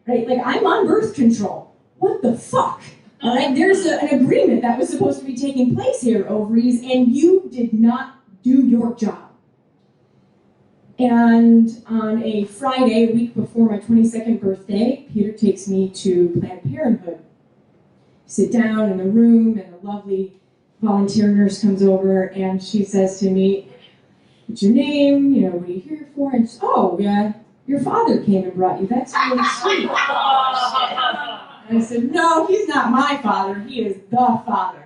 right? Like, I'm on birth control. What the fuck? All right, there's an agreement that was supposed to be taking place here, ovaries, and you did not do your job. And on a Friday, a week before my 22nd birthday, Peter takes me to Planned Parenthood. Sit down in the room, and a lovely volunteer nurse comes over, and she says to me, "What's your name? You know, what are you here for?" And she, "Oh, yeah, your father came and brought you. That's really sweet." And I said, "No, he's not my father. He is the father."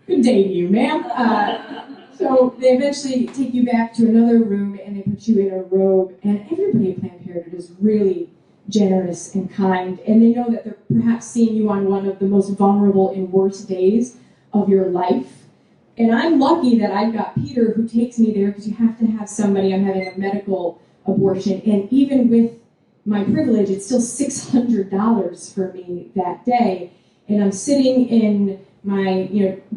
"Good day to you, ma'am." So they eventually take you back to another room, and they put you in a robe, and everybody at Planned Parenthood is really generous and kind, and they know that they're perhaps seeing you on one of the most vulnerable and worst days of your life. And I'm lucky that I've got Peter who takes me there, because you have to have somebody. I'm having a medical abortion, and even with my privilege, it's still $600 for me that day. And I'm sitting in my,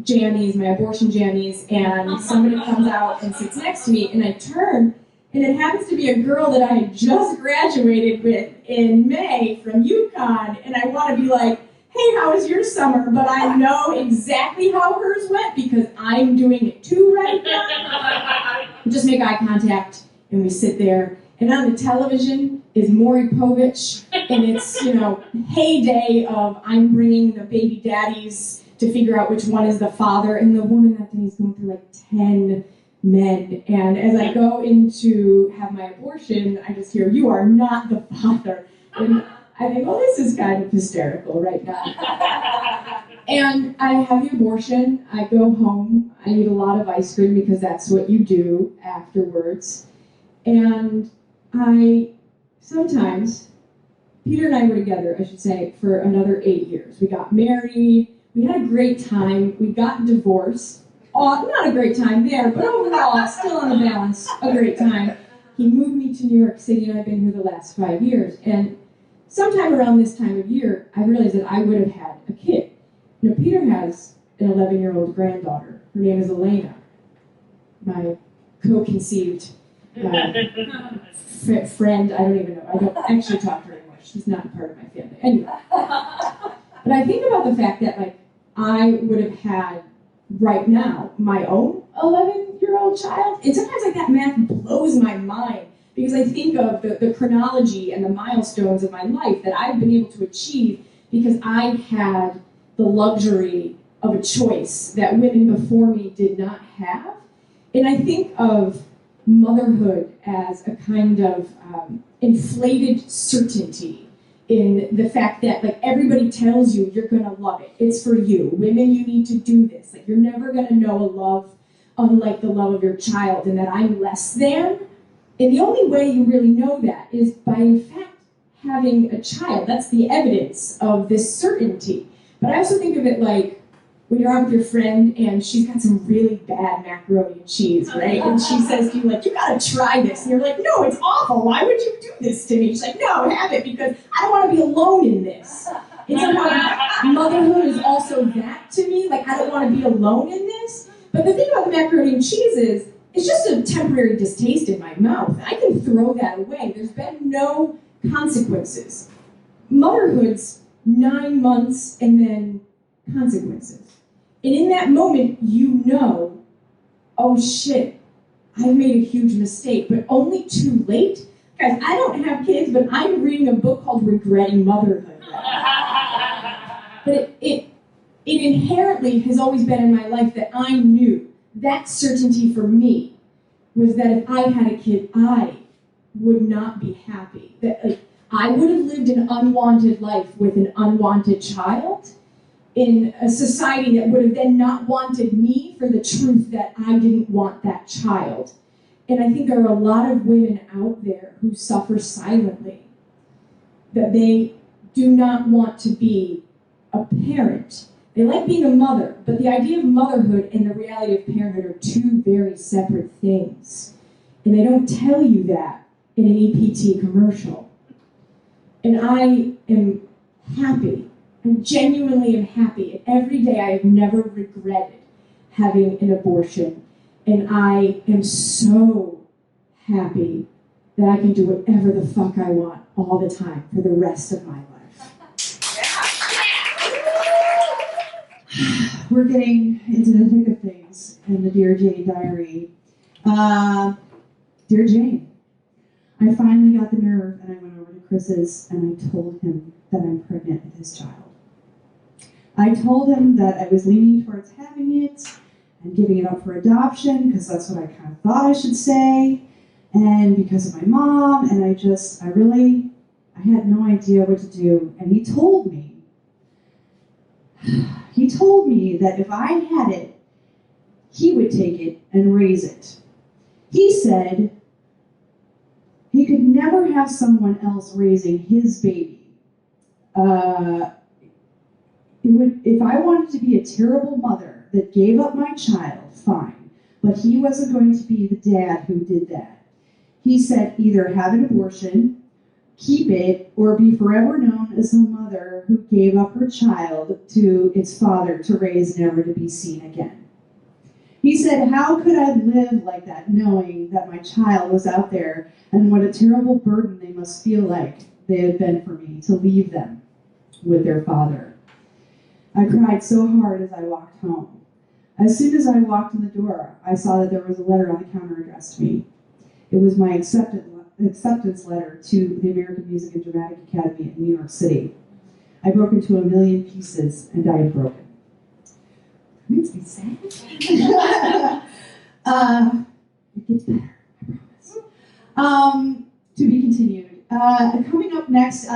jammies, my abortion jammies, and somebody comes out and sits next to me, and I turn, and it happens to be a girl that I had just graduated with in May from UConn, and I want to be like, "Hey, how was your summer?" But I know exactly how hers went, because I'm doing it too right now. We just make eye contact, and we sit there. And on the television is Maury Povich, and it's, heyday of I'm bringing the baby daddies to figure out which one is the father, and the woman that day is going through like 10 men. And as I go in to have my abortion, I just hear, "You are not the father." And I think, well, this is kind of hysterical right now. And I have the abortion, I go home, I eat a lot of ice cream, because that's what you do afterwards. And sometimes, Peter and I were together, I should say, for another 8 years. We got married, we had a great time, we got divorced. Not a great time there, but overall, still on the balance, a great time. He moved me to New York City, and I've been here the last 5 years. And sometime around this time of year, I realized that I would have had a kid. Peter has an 11-year-old granddaughter. Her name is Elena, my co-conceived friend. I don't even know. I don't actually talk to her anymore. She's not part of my family. Anyway. But I think about the fact that, I would have had, right now, my own 11-year-old child. And sometimes, that math blows my mind, because I think of the chronology and the milestones of my life that I've been able to achieve because I had the luxury of a choice that women before me did not have. And I think of motherhood as a kind of inflated certainty in the fact that, everybody tells you you're going to love it. It's for you. Women, you need to do this. You're never going to know a love unlike the love of your child, and that I'm less than. And the only way you really know that is by, in fact, having a child. That's the evidence of this certainty. But I also think of it like when you're out with your friend and she's got some really bad macaroni and cheese, right? And she says to you, you gotta try this. And you're like, "No, it's awful. Why would you do this to me?" She's like, "No, have it, because I don't want to be alone in this." And somehow motherhood is also that to me. I don't want to be alone in this. But the thing about the macaroni and cheese is, it's just a temporary distaste in my mouth. I can throw that away. There's been no consequences. Motherhood's 9 months and then consequences. And in that moment, oh shit, I've made a huge mistake, but only too late. Guys, I don't have kids, but I'm reading a book called Regretting Motherhood. But it inherently has always been in my life that I knew that certainty for me was that if I had a kid, I would not be happy. That I would have lived an unwanted life with an unwanted child in a society that would have then not wanted me for the truth that I didn't want that child. And I think there are a lot of women out there who suffer silently, that they do not want to be a parent. They like being a mother, but the idea of motherhood and the reality of parenthood are two very separate things. And they don't tell you that in an EPT commercial. And I am happy. I genuinely am happy. And every day I have never regretted having an abortion. And I am so happy that I can do whatever the fuck I want all the time for the rest of my life. We're getting into the thick of things in the Dear Jane diary. Dear Jane, I finally got the nerve and I went over to Chris's and I told him that I'm pregnant with his child. I told him that I was leaning towards having it and giving it up for adoption because that's what I kind of thought I should say, and because of my mom, and I had no idea what to do. And he told me that if I had it, he would take it and raise it. He said he could never have someone else raising his baby. If I wanted to be a terrible mother that gave up my child, fine. But he wasn't going to be the dad who did that. He said either have an abortion, keep it, or be forever known as the mother who gave up her child to its father to raise, never to be seen again. He said, how could I live like that, knowing that my child was out there, and what a terrible burden they must feel like they had been for me to leave them with their father. I cried so hard as I walked home. As soon as I walked in the door, I saw that there was a letter on the counter addressed to me. It was my acceptance letter to the American Music and Dramatic Academy in New York City. I broke into a million pieces and died broken. It makes me sad. It gets better, I promise. To be continued. Coming up next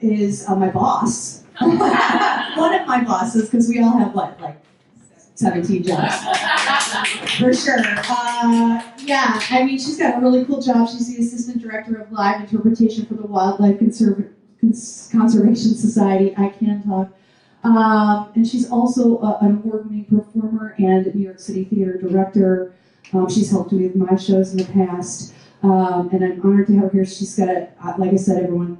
is my boss. One of my bosses, because we all have what, like 17 jobs. For sure. Yeah, I mean, she's got a really cool job. She's the Assistant Director of Live Interpretation for the Wildlife Conservation Society. I can talk. And she's also an award-winning performer and New York City Theater Director. She's helped me with my shows in the past. And I'm honored to have her here. She's got a, like I said, everyone,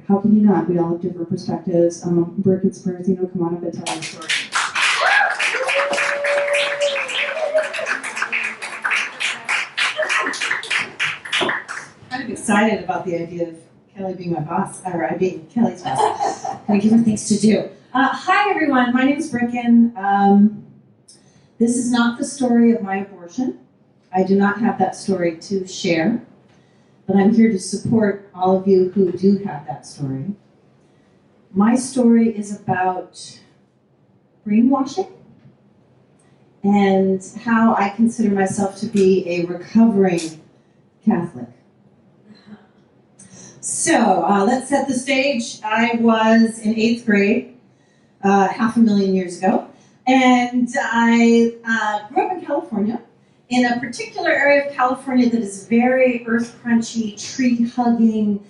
how can you not? We all have different perspectives. Bricken Sparacino, come on up and tell our story. I'm excited about the idea of Kelly being my boss, or I being Kelly's boss. I give her things to do. Hi everyone, my name is Bricken. This is not the story of my abortion. I do not have that story to share, but I'm here to support all of you who do have that story. My story is about brainwashing and how I consider myself to be a recovering Catholic. So let's set the stage. I was in 8th grade, 500,000 years ago, and I grew up in California, in a particular area of California that is very earth-crunchy, tree-hugging,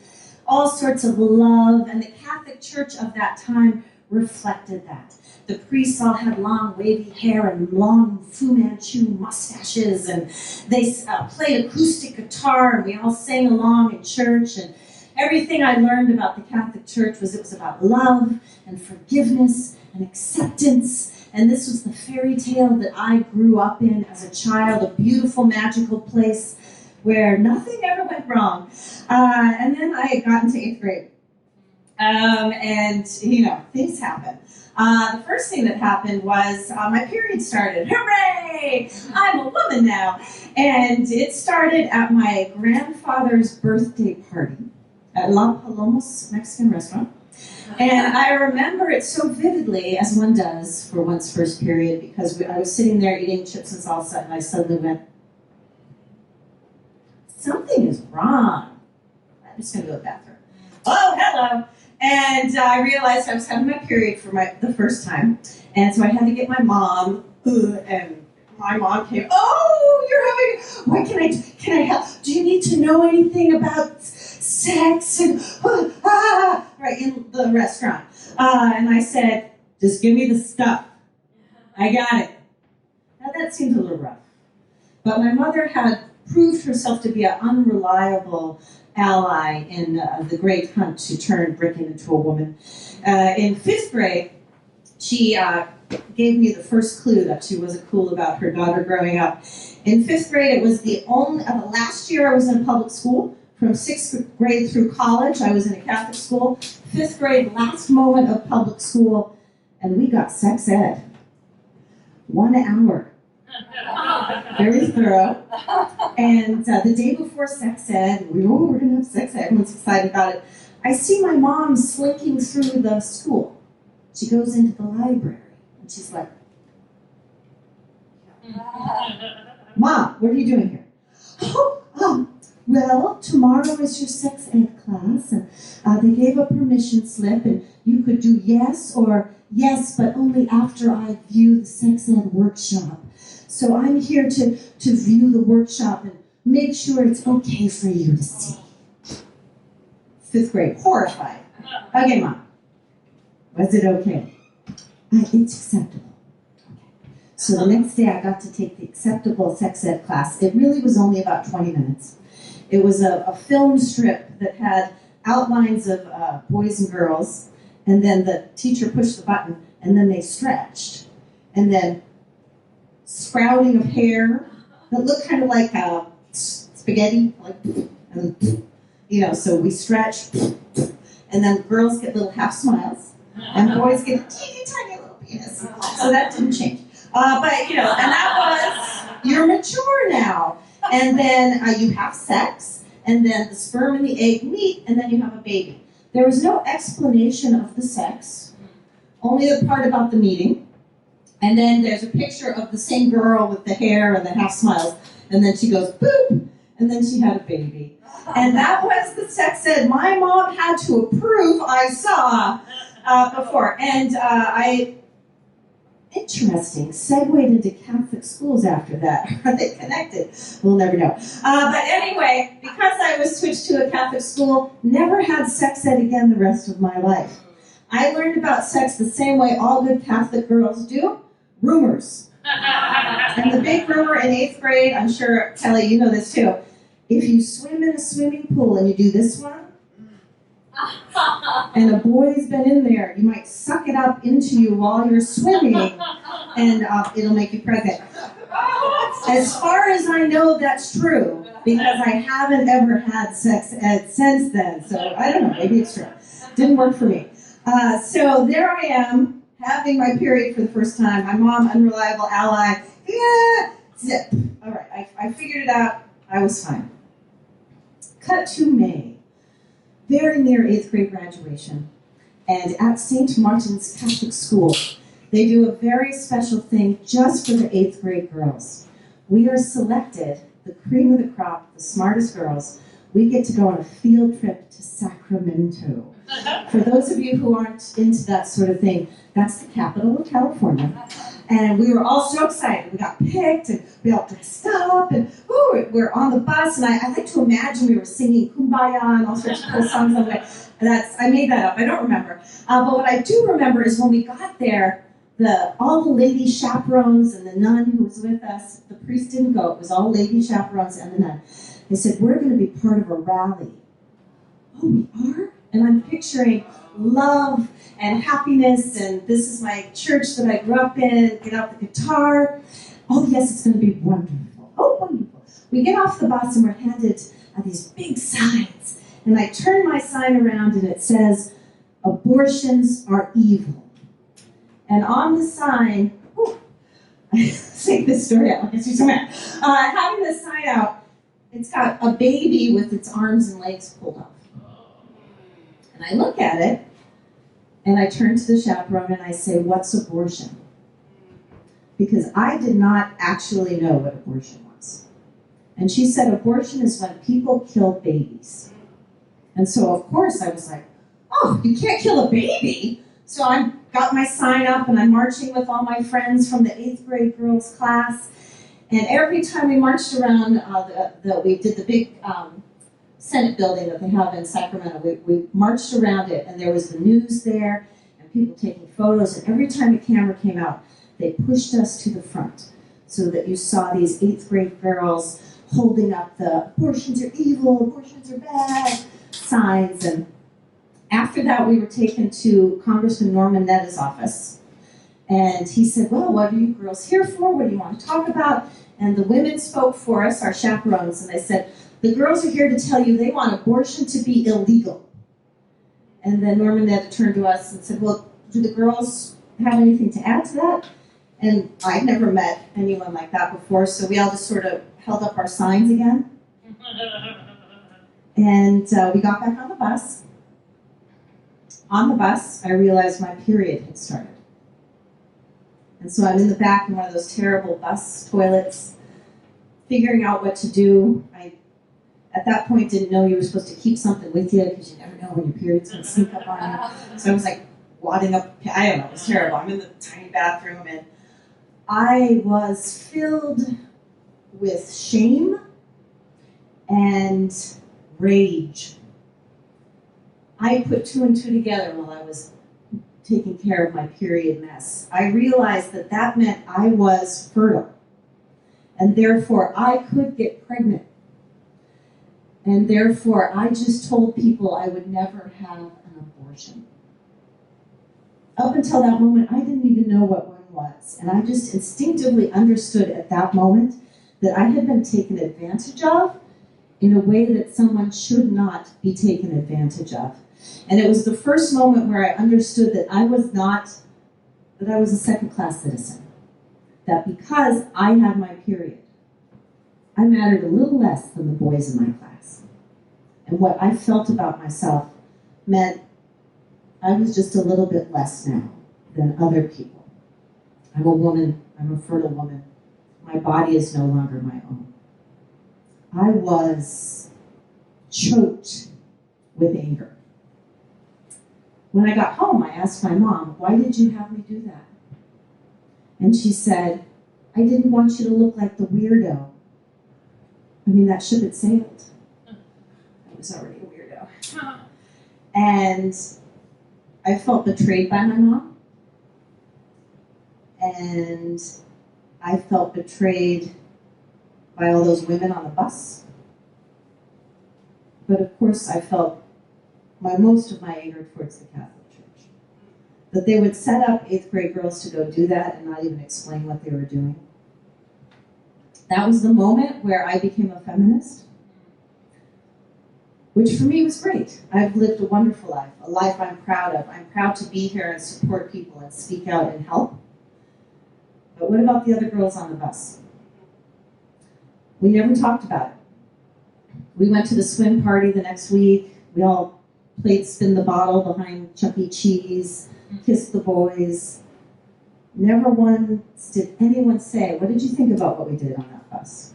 all sorts of love, and the Catholic Church of that time reflected that. The priests all had long, wavy hair and long Fu Manchu mustaches, and they played acoustic guitar, and we all sang along in church, and everything I learned about the Catholic Church was it was about love and forgiveness and acceptance. And this was the fairy tale that I grew up in as a child, a beautiful, magical place where nothing ever went wrong. And then I got into 8th grade. And, you know, things happen. The first thing that happened was my period started. Hooray! I'm a woman now. And it started at my grandfather's birthday party at La Paloma's Mexican restaurant. And I remember it so vividly, as one does for one's first period, because I was sitting there eating chips and salsa, and I suddenly went, something is wrong. I'm just going to go to the bathroom. Oh, hello. And I realized I was having my period for the first time. And so I had to get my mom, and my mom came, oh, you're having, can I help? Do you need to know anything about sex? And, right in the restaurant. And I said, just give me the stuff. I got it. Now that seemed a little rough. But my mother had proved herself to be an unreliable ally in the great hunt to turn Bricken into a woman. In 5th grade, she gave me the first clue that she wasn't cool about her daughter growing up. In 5th grade, it was the last year I was in a public school. From 6th grade through college, I was in a Catholic school. 5th grade, last moment of public school, and we got sex ed. 1 hour. Very thorough. And the day before sex ed, we're going to have sex ed. Everyone's excited about it. I see my mom slinking through the school. She goes into the library, and she's like, Mom, what are you doing here? Well, tomorrow is your sex ed class, and they gave a permission slip, and you could do yes or yes, but only after I view the sex ed workshop. So I'm here to view the workshop and make sure it's okay for you to see. 5th grade, horrified. Okay, Mom. Was it okay? It's acceptable. So the next day I got to take the acceptable sex ed class. It really was only about 20 minutes. It was a film strip that had outlines of boys and girls, and then the teacher pushed the button, and then they stretched. And then sprouting of hair that looked kind of like spaghetti, like, and, so we stretch, and then girls get little half smiles, and boys get a teeny tiny little penis. So that didn't change. But, and that was, you're mature now. And then you have sex, and then the sperm and the egg meet, and then you have a baby. There was no explanation of the sex, only the part about the meeting. And then there's a picture of the same girl with the hair and the half smiles, and then she goes, boop, and then she had a baby. And that was the sex ed my mom had to approve I saw before. And interesting, segued into Catholic schools after that. Are they connected? We'll never know. But anyway, because I was switched to a Catholic school, never had sex ed again the rest of my life. I learned about sex the same way all good Catholic girls do, rumors. And the big rumor in 8th grade, I'm sure, Kelly, you know this too, if you swim in a swimming pool and you do this one, and a boy's been in there, you might suck it up into you while you're swimming, and it'll make you pregnant. As far as I know, that's true, because I haven't ever had sex ed since then, so I don't know, maybe it's true. Didn't work for me. So there I am, having my period for the first time. My mom, unreliable ally. Yeah, zip. All right, I figured it out. I was fine. Cut to May. Very near 8th grade graduation. And at St. Martin's Catholic School, they do a very special thing just for the 8th grade girls. We are selected, the cream of the crop, the smartest girls. We get to go on a field trip to Sacramento. For those of you who aren't into that sort of thing, that's the capital of California. And we were all so excited. We got picked, and we all dressed up, and we're on the bus, and I like to imagine we were singing Kumbaya and all sorts of cool songs on the way. I made that up, I don't remember. But what I do remember is when we got there, all the lady chaperones and the nun who was with us, the priest didn't go, it was all lady chaperones and the nun. They said, we're going to be part of a rally. Oh, we are? And I'm picturing love and happiness, and this is my church that I grew up in, get out the guitar. Oh yes, it's going to be wonderful. Oh, wonderful. We get off the bus and we're handed these big signs. And I turn my sign around and it says, abortions are evil. And on the sign, I take this story out, I guess you're so mad. Having this sign out, it's got a baby with its arms and legs pulled off. And I look at it, and I turn to the chaperone and I say, what's abortion? Because I did not actually know what abortion was. And she said, abortion is when people kill babies. And so, of course, I was like, oh, you can't kill a baby? So I got my sign up, and I'm marching with all my friends from the 8th grade girls class. And every time we marched around, we did the big Senate building that they have in Sacramento. We marched around it, and there was the news there, and people taking photos, and every time a camera came out, they pushed us to the front so that you saw these 8th grade girls holding up the abortions are evil, abortions are bad signs. And after that, we were taken to Congressman Norman Netta's office, And he said, well, what are you girls here for? What do you want to talk about? And the women spoke for us, our chaperones, and they said, the girls are here to tell you they want abortion to be illegal. And then Norman had to turn to us and said, well, do the girls have anything to add to that? And I'd never met anyone like that before, so we all just sort of held up our signs again. And we got back on the bus. On the bus, I realized my period had started. And so I'm in the back in one of those terrible bus toilets, figuring out what to do. I, at that point, didn't know you were supposed to keep something with you because you never know when your period's going to sneak up on you. So I was like wadding up, I don't know, it was terrible. I'm in the tiny bathroom and I was filled with shame and rage. I put two and two together while I was taking care of my period mess. I realized that that meant I was fertile, and therefore I could get pregnant. And therefore I just told people I would never have an abortion. Up until that moment, I didn't even know what one was, and I just instinctively understood at that moment that I had been taken advantage of in a way that someone should not be taken advantage of. And it was the first moment where I understood that I was a second-class citizen. That because I had my period, I mattered a little less than the boys in my class. And what I felt about myself meant I was just a little bit less now than other people. I'm a woman, I'm a fertile woman. My body is no longer my own. I was choked with anger. When I got home, I asked my mom, why did you have me do that? And she said, I didn't want you to look like the weirdo. I mean, that ship had sailed. I was already a weirdo. And I felt betrayed by my mom. And I felt betrayed by all those women on the bus. But of course, I felt most of my anger towards the Catholic Church. That they would set up 8th grade girls to go do that and not even explain what they were doing. That was the moment where I became a feminist, which for me was great. I've lived a wonderful life, a life I'm proud of. I'm proud to be here and support people and speak out and help. But what about the other girls on the bus? We never talked about it. We went to the swim party the next week. We all played spin the bottle behind Chuck E. Cheese, kissed the boys. Never once did anyone say, what did you think about what we did on that bus?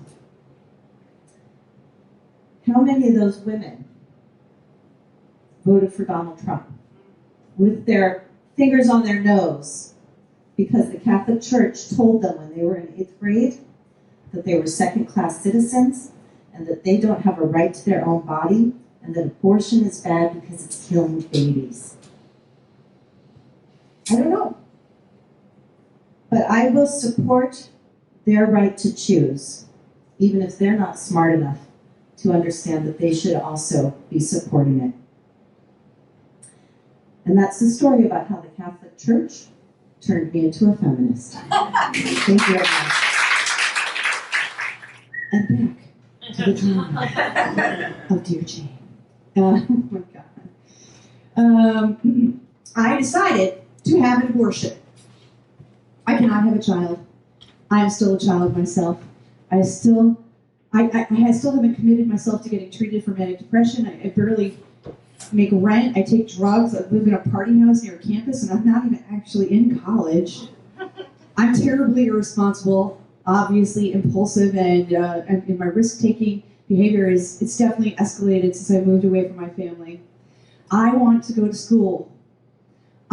How many of those women voted for Donald Trump with their fingers on their nose because the Catholic Church told them when they were in 8th grade that they were second-class citizens and that they don't have a right to their own body and that abortion is bad because it's killing babies? I don't know. But I will support their right to choose, even if they're not smart enough to understand that they should also be supporting it. And that's the story about how the Catholic Church turned me into a feminist. Thank you very much. And back to the drama of Dear Jane. Oh my God. I decided to have an abortion. I cannot have a child. I am still a child myself. I still haven't committed myself to getting treated for manic depression. I barely make rent. I take drugs. I live in a party house near campus, and I'm not even actually in college. I'm terribly irresponsible, obviously impulsive, and my risk-taking behavior it's definitely escalated since I moved away from my family. I want to go to school.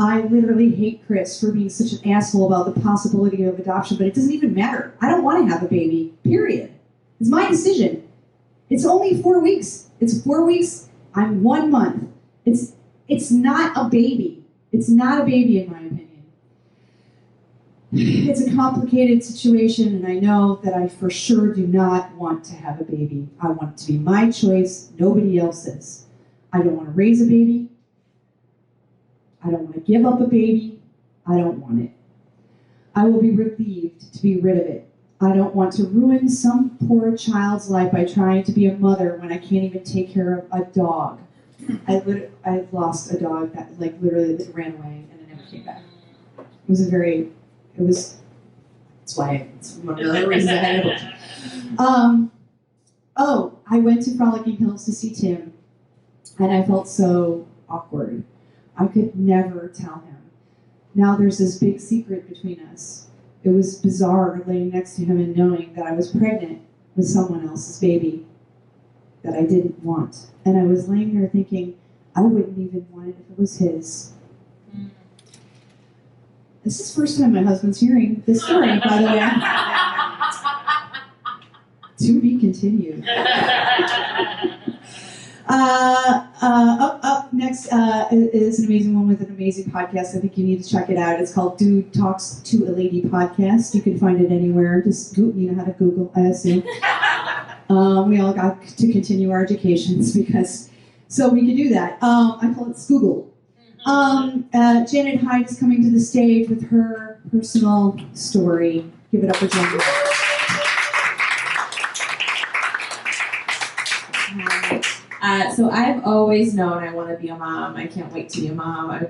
I literally hate Chris for being such an asshole about the possibility of adoption, but it doesn't even matter. I don't want to have a baby, period. It's my decision. It's only 4 weeks. It's 4 weeks. I'm 1 month. It's not a baby. It's not a baby in my opinion. It's a complicated situation, and I know that I for sure do not want to have a baby. I want it to be my choice, nobody else's. I don't want to raise a baby. I don't want to give up a baby. I don't want it. I will be relieved to be rid of it. I don't want to ruin some poor child's life by trying to be a mother when I can't even take care of a dog. I lost a dog that literally ran away and it never came back. That's why it's one of the other reasons I had a book. I went to Frolicking Hills to see Tim, and I felt so awkward. I could never tell him. Now there's this big secret between us. It was bizarre laying next to him and knowing that I was pregnant with someone else's baby that I didn't want. And I was laying there thinking, I wouldn't even want it if it was his. This is the first time my husband's hearing this story, by the way. To be continued. Up next is an amazing one with an amazing podcast. I think you need to check it out. It's called Dude Talks to a Lady Podcast. You can find it anywhere. Just you know how to Google, I assume. We all got to continue our educations so we could do that. I call it Scoogle. Janet Hyde is coming to the stage with her personal story. Give it up for Janet. So I've always known I want to be a mom. I can't wait to be a mom. I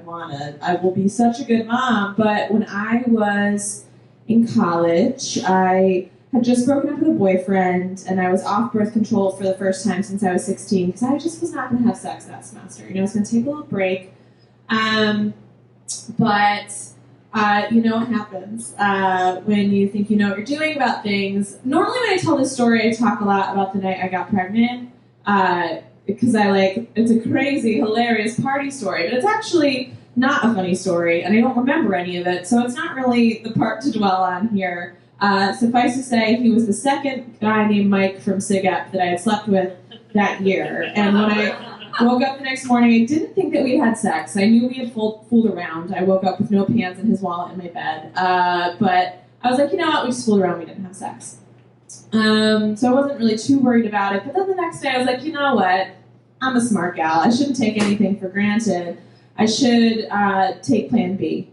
will be such a good mom. But when I was in college, I had just broken up with a boyfriend, and I was off birth control for the first time since I was 16 because I just was not going to have sex that semester. I was going to take a little break. But you know what happens when you think you know what you're doing about things. Normally when I tell this story, I talk a lot about the night I got pregnant. Because it's a crazy, hilarious party story, but it's actually not a funny story, and I don't remember any of it, so it's not really the part to dwell on here. Suffice to say, he was the second guy named Mike from SIGEP that I had slept with that year, and when I woke up the next morning, I didn't think that we had sex. I knew we had fooled around. I woke up with no pants and his wallet in my bed, but I was like, you know what, we just fooled around, we didn't have sex. So I wasn't really too worried about it, but then the next day I was like, you know what, I'm a smart gal. I shouldn't take anything for granted. I should take Plan B,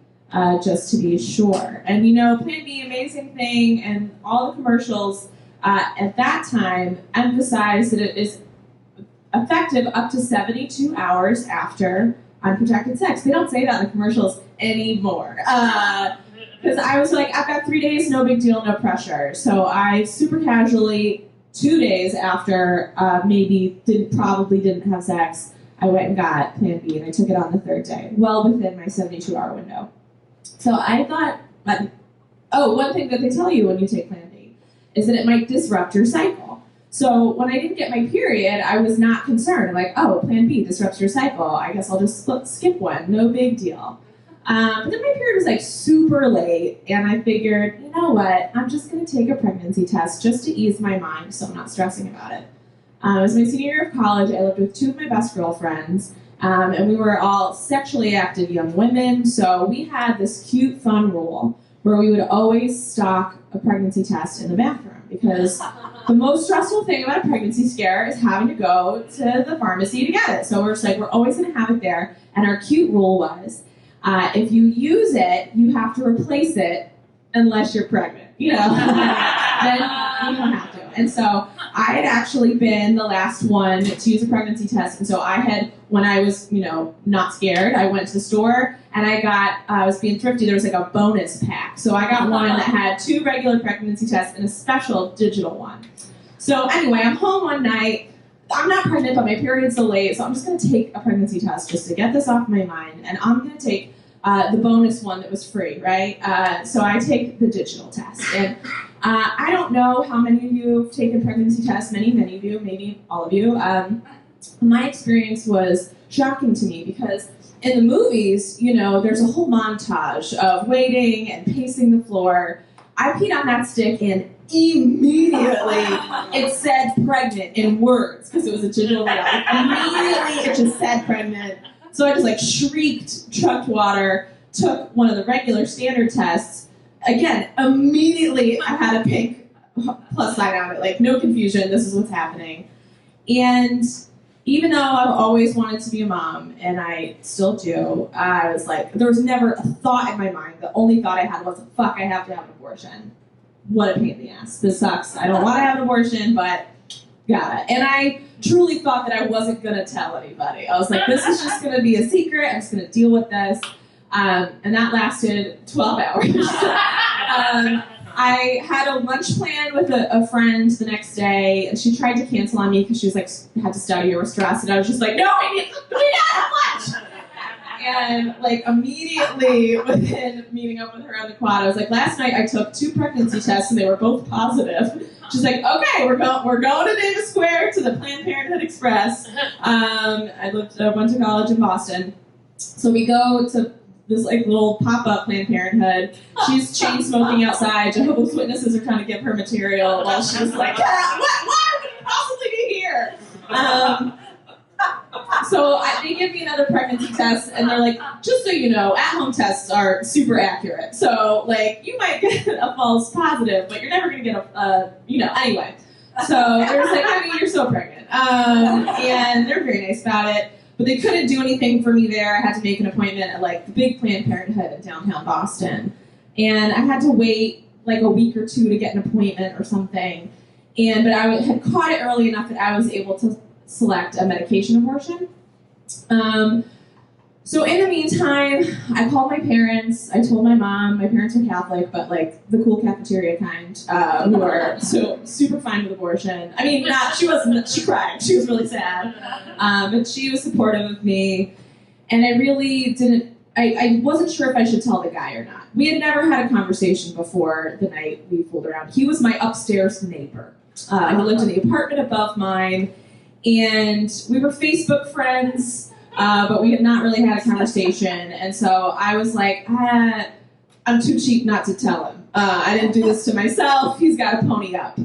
just to be sure. And Plan B, amazing thing, and all the commercials at that time emphasized that it is effective up to 72 hours after unprotected sex. They don't say that in the commercials anymore. Because I was like, I've got 3 days, no big deal, no pressure. So I super casually, 2 days after probably didn't have sex, I went and got Plan B, and I took it on the third day, well within my 72-hour window. So I thought, one thing that they tell you when you take Plan B is that it might disrupt your cycle. So when I didn't get my period, I was not concerned. I'm like, Plan B disrupts your cycle. I guess I'll just skip one, no big deal. But then my period was super late, and I figured, you know what, I'm just going to take a pregnancy test just to ease my mind so I'm not stressing about it. It was my senior year of college. I lived with two of my best girlfriends, and we were all sexually active young women, so we had this cute, fun rule where we would always stock a pregnancy test in the bathroom, because the most stressful thing about a pregnancy scare is having to go to the pharmacy to get it. So we're just like, we're always going to have it there, and our cute rule was, if you use it, you have to replace it unless you're pregnant. Then you don't have to. And so I had actually been the last one to use a pregnancy test. And so when I was, not scared, I went to the store and I was being thrifty. There was a bonus pack. So I got one that had 2 regular pregnancy tests and a special digital one. So anyway, I'm home one night. I'm not pregnant, but my period's delayed, so I'm just going to take a pregnancy test just to get this off my mind, and I'm going to take the bonus one that was free, right? So I take the digital test, and I don't know how many of you have taken pregnancy tests, many of you, maybe all of you. My experience was shocking to me, because in the movies, there's a whole montage of waiting and pacing the floor. I peed on that stick, and immediately it said pregnant in words, because it was a digital readout. Immediately it just said pregnant. So I just shrieked, chucked water, took one of the regular standard tests. Again, immediately I had a pink plus sign on it, no confusion, this is what's happening. And even though I've always wanted to be a mom, and I still do, I was like, there was never a thought in my mind. The only thought I had was, fuck, I have to have an abortion. What a pain in the ass. This sucks. I don't want to have an abortion, but gotta. And I truly thought that I wasn't going to tell anybody. I was like, this is just going to be a secret. I'm just going to deal with this. And that lasted 12 hours. I had a lunch plan with a friend the next day, and she tried to cancel on me because she was like, had to study or was stressed, and I was just like, no, we gotta have lunch! And like immediately within meeting up with her on the quad, I was like, last night I took 2 pregnancy tests and they were both positive. She's like, okay, we're going to Davis Square to the Planned Parenthood Express. I went to college in Boston. So we go to this like little pop-up Planned Parenthood. She's chain smoking outside. Jehovah's Witnesses are trying to give her material while she's like, why would you possibly be here? So they give me another pregnancy test, and they're like, just so you know, at-home tests are super accurate. So like, you might get a false positive, but you're never gonna get anyway. So they were like, honey, you're so pregnant. And they're very nice about it. But they couldn't do anything for me there. I had to make an appointment at like the big Planned Parenthood in downtown Boston. And I had to wait like a week or 2 to get an appointment or something. But I had caught it early enough that I was able to select a medication abortion. So in the meantime, I called my parents. I told my mom. My parents were Catholic, but like the cool cafeteria kind, who are so super fine with abortion. I mean, she wasn't. She cried. She was really sad, but she was supportive of me. And I really didn't. I wasn't sure if I should tell the guy or not. We had never had a conversation before the night we fooled around. He was my upstairs neighbor. He lived in the apartment above mine, and we were Facebook friends. But we had not really had a conversation, and so I was like, I'm too cheap not to tell him. I didn't do this to myself. He's got to pony up.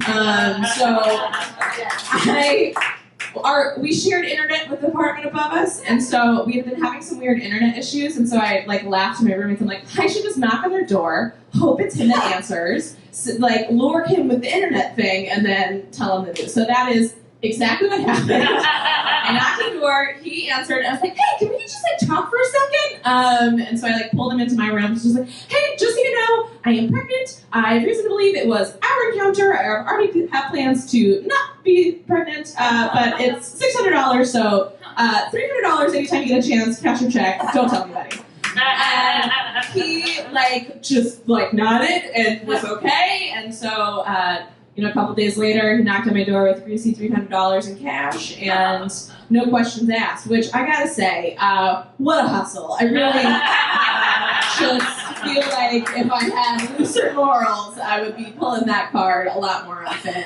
We shared internet with the apartment above us, and so we had been having some weird internet issues, and so I like laughed to my roommates. I'm like, I should just knock on their door, hope it's him that answers, lure him with the internet thing, and then tell him the news. So that is exactly what happened. I knocked on the door, he answered, and I was like, hey, can we just talk for a second? And so I pulled him into my room. She was like, hey, just so you know, I am pregnant. I have reason to believe it was our encounter. I already have plans to not be pregnant, but it's $600, so $300 anytime you get a chance, cash your check, don't tell anybody. And he just nodded and was okay, and so a couple days later, he knocked on my door with $300 in cash and no questions asked, which I gotta say, what a hustle. I really just feel like if I had looser morals, I would be pulling that card a lot more often.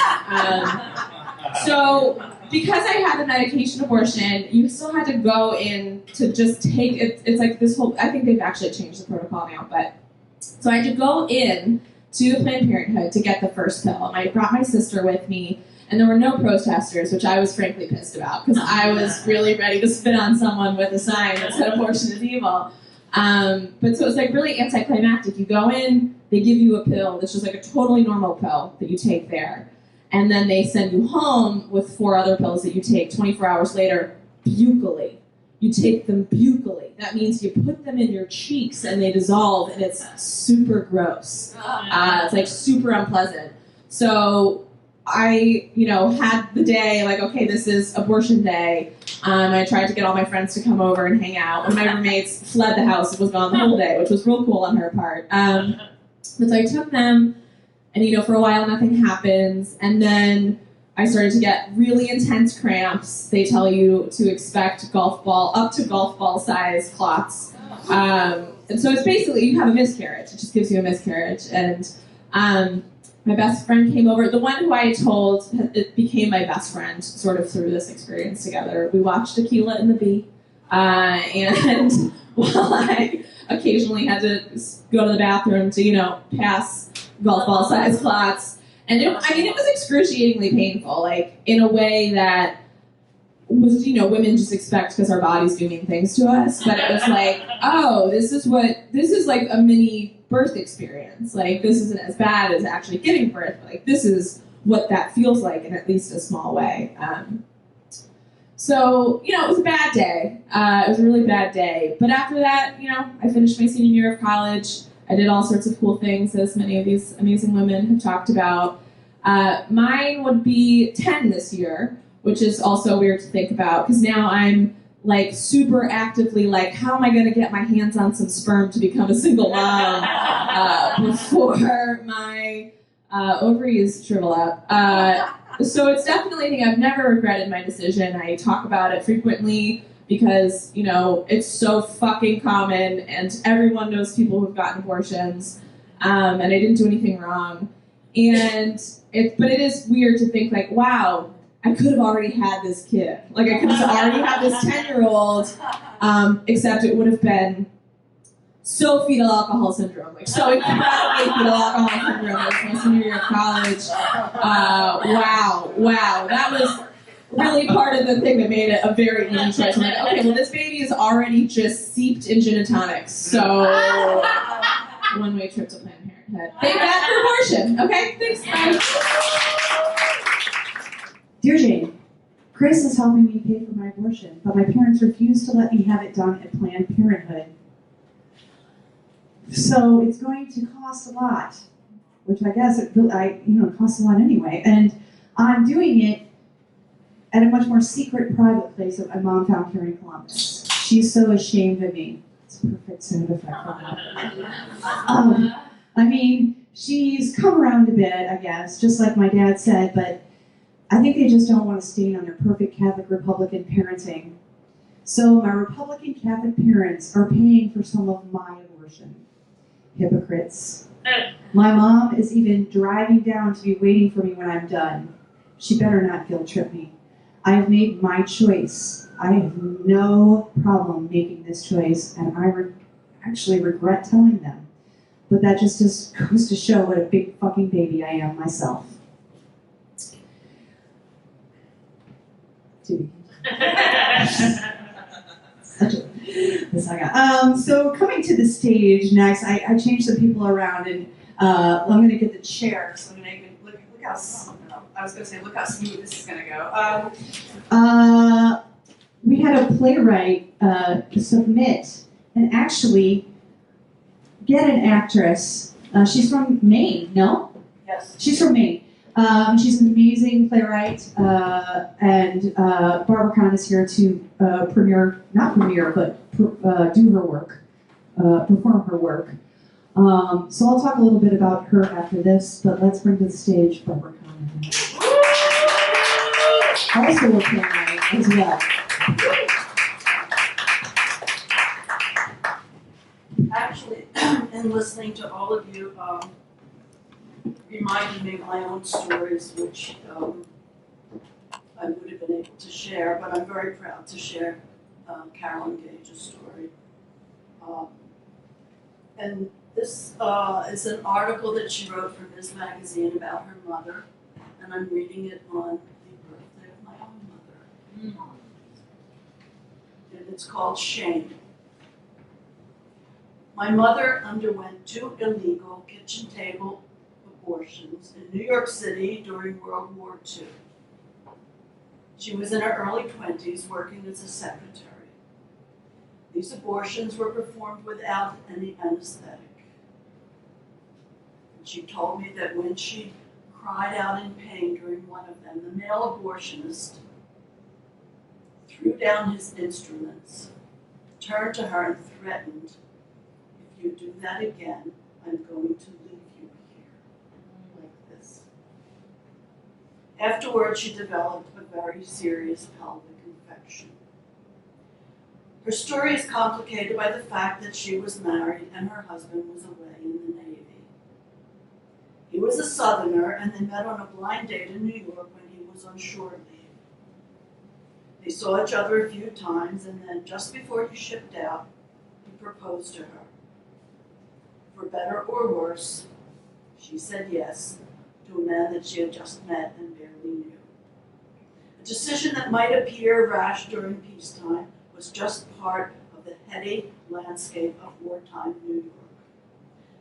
So because I had the medication abortion, you still had to go in to just take it. It's like this whole, I think they've actually changed the protocol now, but so I had to go in to the Planned Parenthood to get the first pill. And I brought my sister with me, and there were no protesters, which I was frankly pissed about, because I was really ready to spit on someone with a sign that said abortion is evil. But so it was really anticlimactic. You go in, they give you a pill that's just a totally normal pill that you take there. And then they send you home with 4 other pills that you take 24 hours later, buccally. You take them buccally. That means you put them in your cheeks and they dissolve, and it's super gross. It's super unpleasant. So I, had the day okay, this is abortion day. I tried to get all my friends to come over and hang out. One of my roommates fled the house and was gone the whole day, which was real cool on her part. But so I took them, and for a while nothing happens, and then I started to get really intense cramps. They tell you to expect up to golf ball size clots. And so it's basically, you have a miscarriage. It just gives you a miscarriage. And my best friend came over. The one who I had told, it became my best friend sort of through this experience together. We watched Tequila and the Bee. And while I occasionally had to go to the bathroom to, pass golf ball size clots, and it was excruciatingly painful, in a way that was, women just expect because our bodies do mean things to us. But it was this is like a mini birth experience. This isn't as bad as actually giving birth, but this is what that feels like in at least a small way. So, it was a bad day. It was a really bad day. But after that, I finished my senior year of college. I did all sorts of cool things, as many of these amazing women have talked about. Mine would be 10 this year, which is also weird to think about, because now I'm super actively how am I going to get my hands on some sperm to become a single mom before my ovaries shrivel up. So it's definitely a thing. I've never regretted my decision. I talk about it frequently because, it's so fucking common and everyone knows people who've gotten abortions, and I didn't do anything wrong. But it is weird to think wow, I could have already had this kid. I could have already had this 10-year-old, except it would have been so fetal alcohol syndrome. So incredibly fetal alcohol syndrome. It was my senior year of college. Wow. That was really part of the thing that made it a very easy choice. I'm okay, well, this baby is already just seeped in gin and tonics. So, one-way trip to Planned Parenthood. Thank God for abortion. Okay, thanks, bye. Dear Jane, Chris is helping me pay for my abortion, but my parents refuse to let me have it done at Planned Parenthood. So it's going to cost a lot, which I guess it costs a lot anyway. And I'm doing it at a much more secret, private place that my mom found here in Columbus. She's so ashamed of me. It's a perfect sound effect for that. She's come around a bit, I guess, just like my dad said, but I think they just don't want to stain on their perfect Catholic Republican parenting. So my Republican Catholic parents are paying for some of my abortion. Hypocrites. My mom is even driving down to be waiting for me when I'm done. She better not guilt trip me. I have made my choice. I have no problem making this choice, and I actually regret telling them. But that just goes to show what a big fucking baby I am myself. So coming to the stage next, I changed some people around, and I'm going to get the chair. So I'm going to look how. I was going to say, look how smooth this is going to go. We had a playwright submit and actually get an actress. She's from Maine, no? Yes. She's from Maine. She's an amazing playwright, and Barbara Kahn is here to do her work, perform her work. So I'll talk a little bit about her after this, but let's bring to the stage Barbara Kahn. Also a playwright as well. Actually, in listening to all of you, reminded me of my own stories, which I would have been able to share, but I'm very proud to share Carolyn Gage's story. And this is an article that she wrote for Ms. Magazine about her mother, and I'm reading it on the birthday of my own mother. And it's called Shame. My mother underwent 2 illegal kitchen table abortions in New York City during World War II. She was in her early 20s working as a secretary. These abortions were performed without any anesthetic. And she told me that when she cried out in pain during one of them, the male abortionist threw down his instruments, turned to her and threatened, "If you do that again, I'm going to leave you here," like this. Afterwards, she developed a very serious pelvic infection. Her story is complicated by the fact that she was married and her husband was away in the Navy. He was a Southerner, and they met on a blind date in New York when he was on shore leave. They saw each other a few times, and then just before he shipped out, he proposed to her. For better or worse, she said yes to a man that she had just met and barely knew. A decision that might appear rash during peacetime was just part of the heady landscape of wartime New York.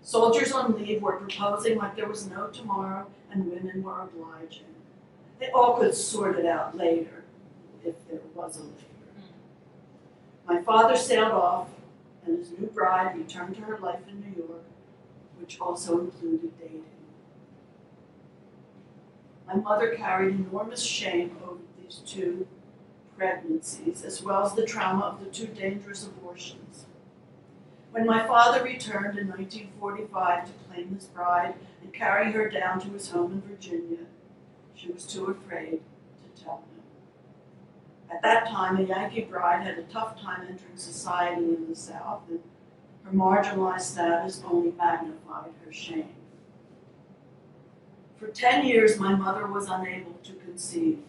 Soldiers on leave were proposing like there was no tomorrow, and women were obliging. They all could sort it out later, if there was a later. My father sailed off, and his new bride returned to her life in New York, which also included dating. My mother carried enormous shame over these 2 pregnancies, as well as the trauma of the 2 dangerous abortions. When my father returned in 1945 to claim his bride and carry her down to his home in Virginia, she was too afraid to tell him. At that time, a Yankee bride had a tough time entering society in the South, and her marginalized status only magnified her shame. For 10 years, my mother was unable to conceive.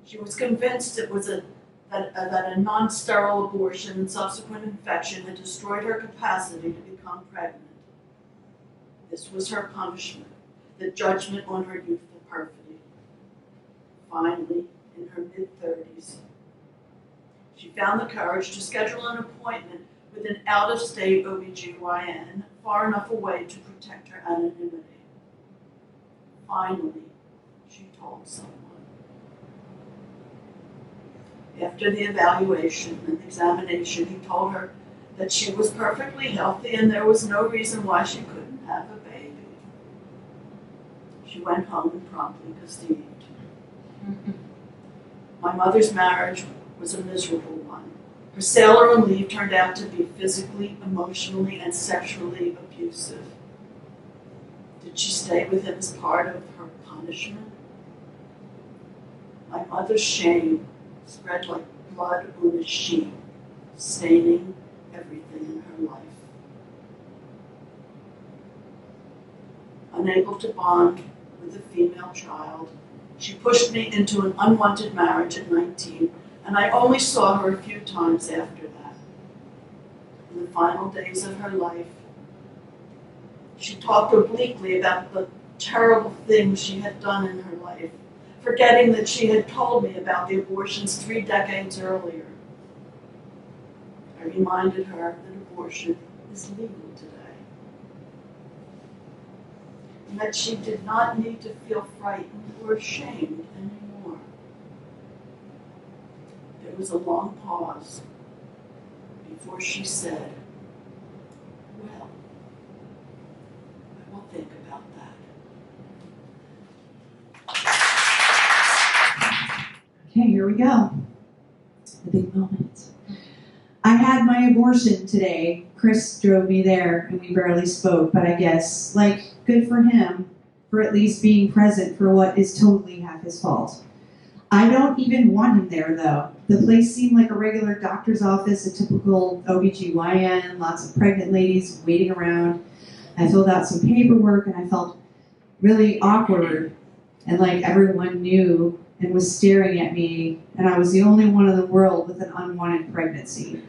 She was convinced it was that a non-sterile abortion and subsequent infection had destroyed her capacity to become pregnant. This was her punishment, the judgment on her youthful perfidy. Finally, in her mid-30s, she found the courage to schedule an appointment with an out-of-state OBGYN far enough away to protect her anonymity. Finally, she told someone. After the evaluation and examination, he told her that she was perfectly healthy and there was no reason why she couldn't have a baby. She went home and promptly conceived. My mother's marriage was a miserable one. Her sailor on leave turned out to be physically, emotionally, and sexually abusive. Did she stay with him as part of her punishment? My mother's shame spread like blood on a sheet, staining everything in her life. Unable to bond with a female child, she pushed me into an unwanted marriage at 19, and I only saw her a few times after that. In the final days of her life, she talked obliquely about the terrible things she had done in her life, forgetting that she had told me about the abortions 3 decades earlier. I reminded her that abortion is legal today, and that she did not need to feel frightened or ashamed anymore. There was a long pause before she said, "Well, I will think about that." Okay, here we go. The big moment. I had my abortion today. Chris drove me there and we barely spoke, but I guess, good for him for at least being present for what is totally half his fault. I don't even want him there though. The place seemed like a regular doctor's office, a typical OBGYN, lots of pregnant ladies waiting around. I filled out some paperwork and I felt really awkward and like everyone knew and was staring at me, and I was the only one in the world with an unwanted pregnancy.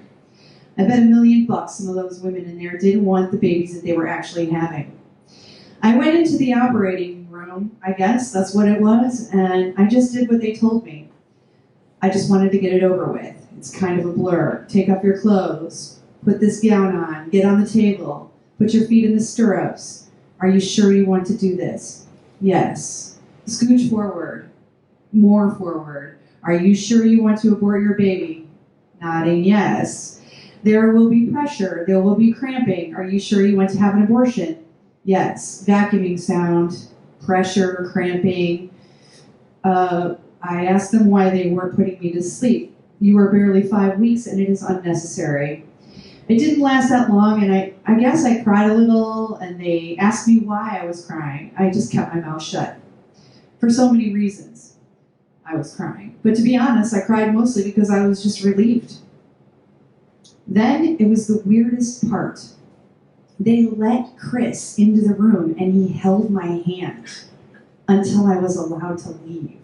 I bet $1 million some of those women in there didn't want the babies that they were actually having. I went into the operating room, I guess that's what it was, and I just did what they told me. I just wanted to get it over with. It's kind of a blur. Take off your clothes, put this gown on, get on the table, put your feet in the stirrups. Are you sure you want to do this? Yes. Scooch forward. More forward. Are you sure you want to abort your baby? Nodding yes. There will be pressure. There will be cramping. Are you sure you want to have an abortion? Yes. Vacuuming sound, pressure, cramping. I asked them why they weren't putting me to sleep. You are barely 5 weeks and it is unnecessary. It didn't last that long, and I guess I cried a little, and they asked me why I was crying. I just kept my mouth shut. For so many reasons, I was crying. But to be honest, I cried mostly because I was just relieved. Then it was the weirdest part. They let Chris into the room, and he held my hand until I was allowed to leave.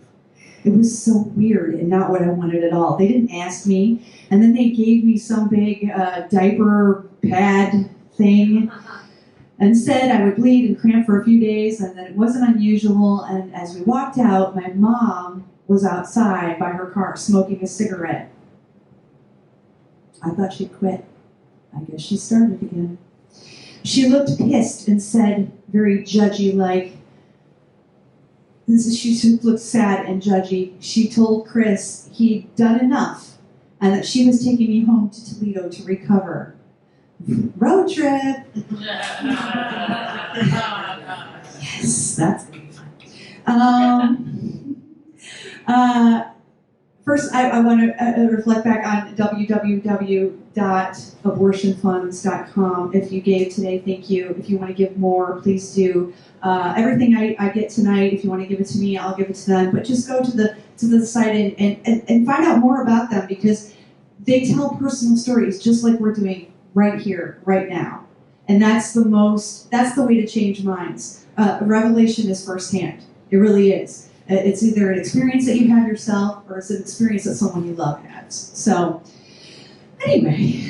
It was so weird and not what I wanted at all. They didn't ask me, and then they gave me some big diaper pad thing and said I would bleed and cramp for a few days and that it wasn't unusual. And as we walked out, my mom was outside by her car smoking a cigarette. I thought she'd quit. I guess she started again. She looked pissed and said, very judgy like, she looked sad and judgy. She told Chris he'd done enough and that she was taking me home to Toledo to recover. Road trip. Yes, that's gonna be fun. First, I want to reflect back on www.abortionfunds.com. If you gave today, thank you. If you want to give more, please do. Everything I get tonight, if you want to give it to me, I'll give it to them. But just go to the site and find out more about them, because they tell personal stories just like we're doing right here, right now. And that's the way to change minds. Revelation is firsthand. It really is. It's either an experience that you have yourself, or it's an experience that someone you love has. So, anyway,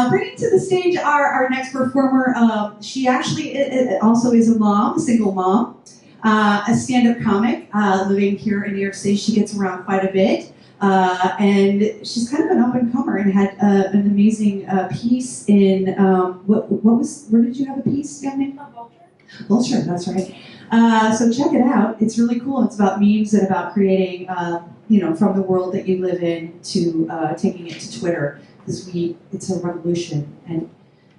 bringing to the stage our next performer. She actually also is a mom, a single mom, a stand-up comic living here in New York City. She gets around quite a bit. And she's kind of an up-and-comer and had an amazing piece in, where did you have a piece, Youngmi? Vulture, that's right. So check it out. It's really cool. It's about memes and about creating, from the world that you live in to taking it to Twitter. Because it's a revolution. And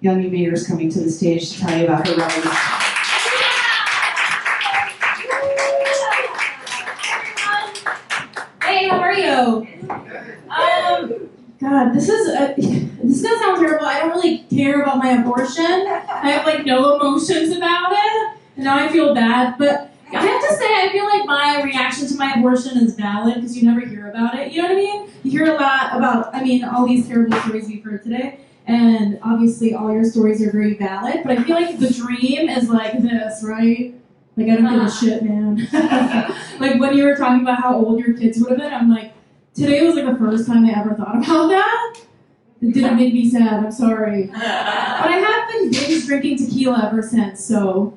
Youngmi Mayer is coming to the stage to tell you about her revolution. Hey, how are you? God, this is gonna sound terrible. I don't really care about my abortion. I have no emotions about it, and now I feel bad. But I have to say, I feel like my reaction to my abortion is valid because you never hear about it. You know what I mean? You hear a lot about, all these terrible stories we've heard today, and obviously all your stories are very valid. But I feel like the dream is like this, right? I don't give a shit, man. When you were talking about how old your kids would have been, I'm like, today was the first time I ever thought about that. It didn't make me sad, I'm sorry. But I have been binge drinking tequila ever since, so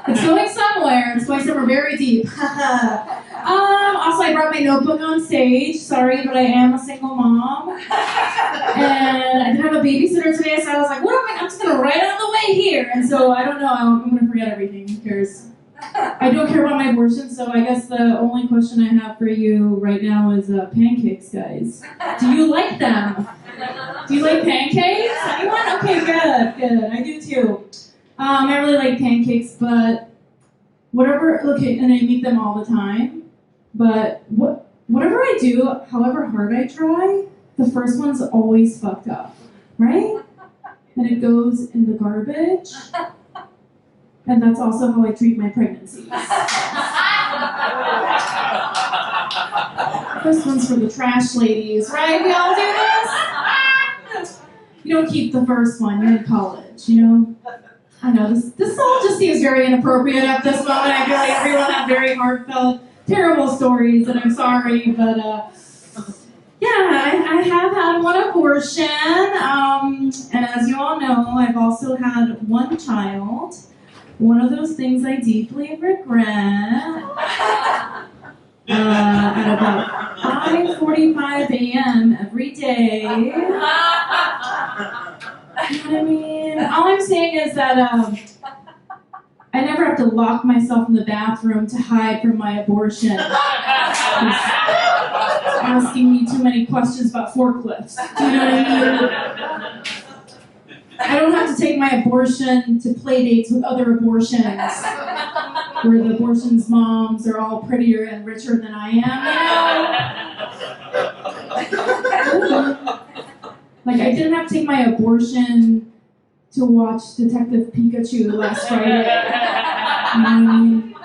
it's going somewhere. It's going somewhere very deep. Also, I brought my notebook on stage. Sorry, but I am a single mom. And I didn't have a babysitter today, so I was like, I'm just going to write on the way here. And so, I don't know, I'm going to forget everything. Who cares? I don't care about my abortion, so I guess the only question I have for you right now is pancakes, guys. Do you like them? Do you like pancakes? Anyone? Okay, good. I do too. I really like pancakes, but and I make them all the time, but whatever I do, however hard I try, the first one's always fucked up, right? And it goes in the garbage. And that's also how I treat my pregnancies. This one's for the trash ladies, right? We all do this? You don't keep the first one, you're in college, I know, this all just seems very inappropriate at this moment. I feel like everyone had very heartfelt, terrible stories, and I'm sorry, but I have had one abortion, and as you all know, I've also had one child. One of those things I deeply regret. At about 5:45 a.m. every day. You know what I mean? All I'm saying is that I never have to lock myself in the bathroom to hide from my abortion. It's asking me too many questions about forklifts. Do you know what I mean? I don't have to take my abortion to play dates with other abortions, where the abortion's moms are all prettier and richer than I am, I didn't have to take my abortion to watch Detective Pikachu last Friday. You know what I mean?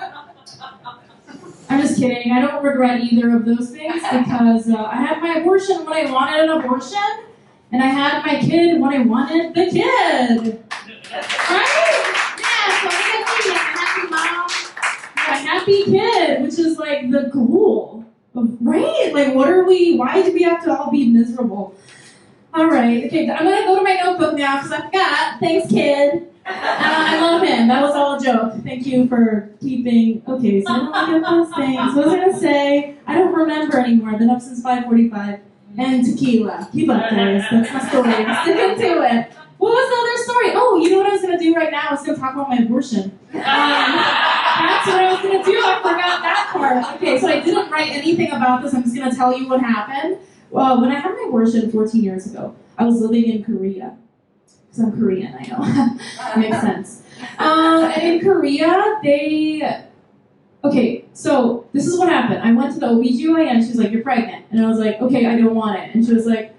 I'm just kidding. I don't regret either of those things because I had my abortion when I wanted an abortion. And I had my kid when I wanted the kid. Right? Yeah, so I'm a happy mom, a happy kid, which is the goal. Right? Why do we have to all be miserable? All right, okay, I'm going to go to my notebook now because I forgot. Thanks, kid. I love him. That was all a joke. Thank you for keeping. Okay, so I don't get those things. What was I going to say? I don't remember anymore. I've been up since 5:45. And tequila. Keep up, guys. That's my story. I'm sticking to it. What was the other story? Oh, you know what I was going to do right now? I was going to talk about my abortion. That's what I was gonna do. I forgot that part. Okay, so I didn't write anything about this. I'm just gonna tell you what happened. Well, when I had my abortion 14 years ago, I was living in Korea. Because I'm Korean, I know. Makes sense. And in Korea, okay, so this is what happened. I went to the OBGYN, she was like, you're pregnant. And I was like, okay, I don't want it. And she was like,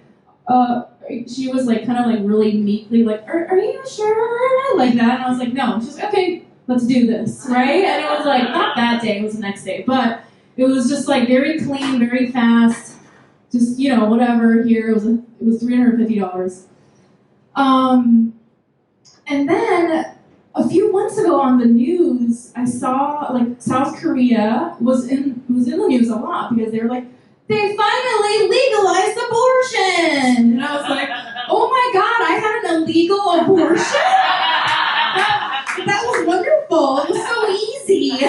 kind of like really meekly, like, are you sure? Like that. And I was like, no. She was like, okay, let's do this, right? And it was like, not that day, it was the next day. But it was just like very clean, very fast. Just, whatever here. It was $350. And then a few months ago on the news, I saw like South Korea was in the news a lot because they were like, they finally legalized abortion. And I was like, oh my God, I had an illegal abortion? That was wonderful. It was so easy.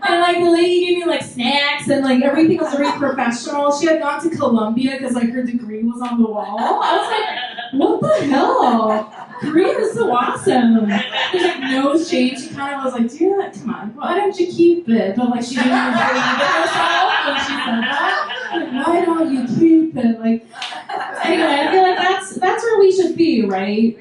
And the lady gave me like snacks and like everything was very professional. She had gone to Columbia because like her degree was on the wall. I was like, what the hell? Korea is so awesome. There's like no shame. She kind of was like, dude, come on, why don't you keep it? But like she didn't even believe it herself when she said that. Like, why don't you keep it? Like, anyway, I feel like that's where we should be, right?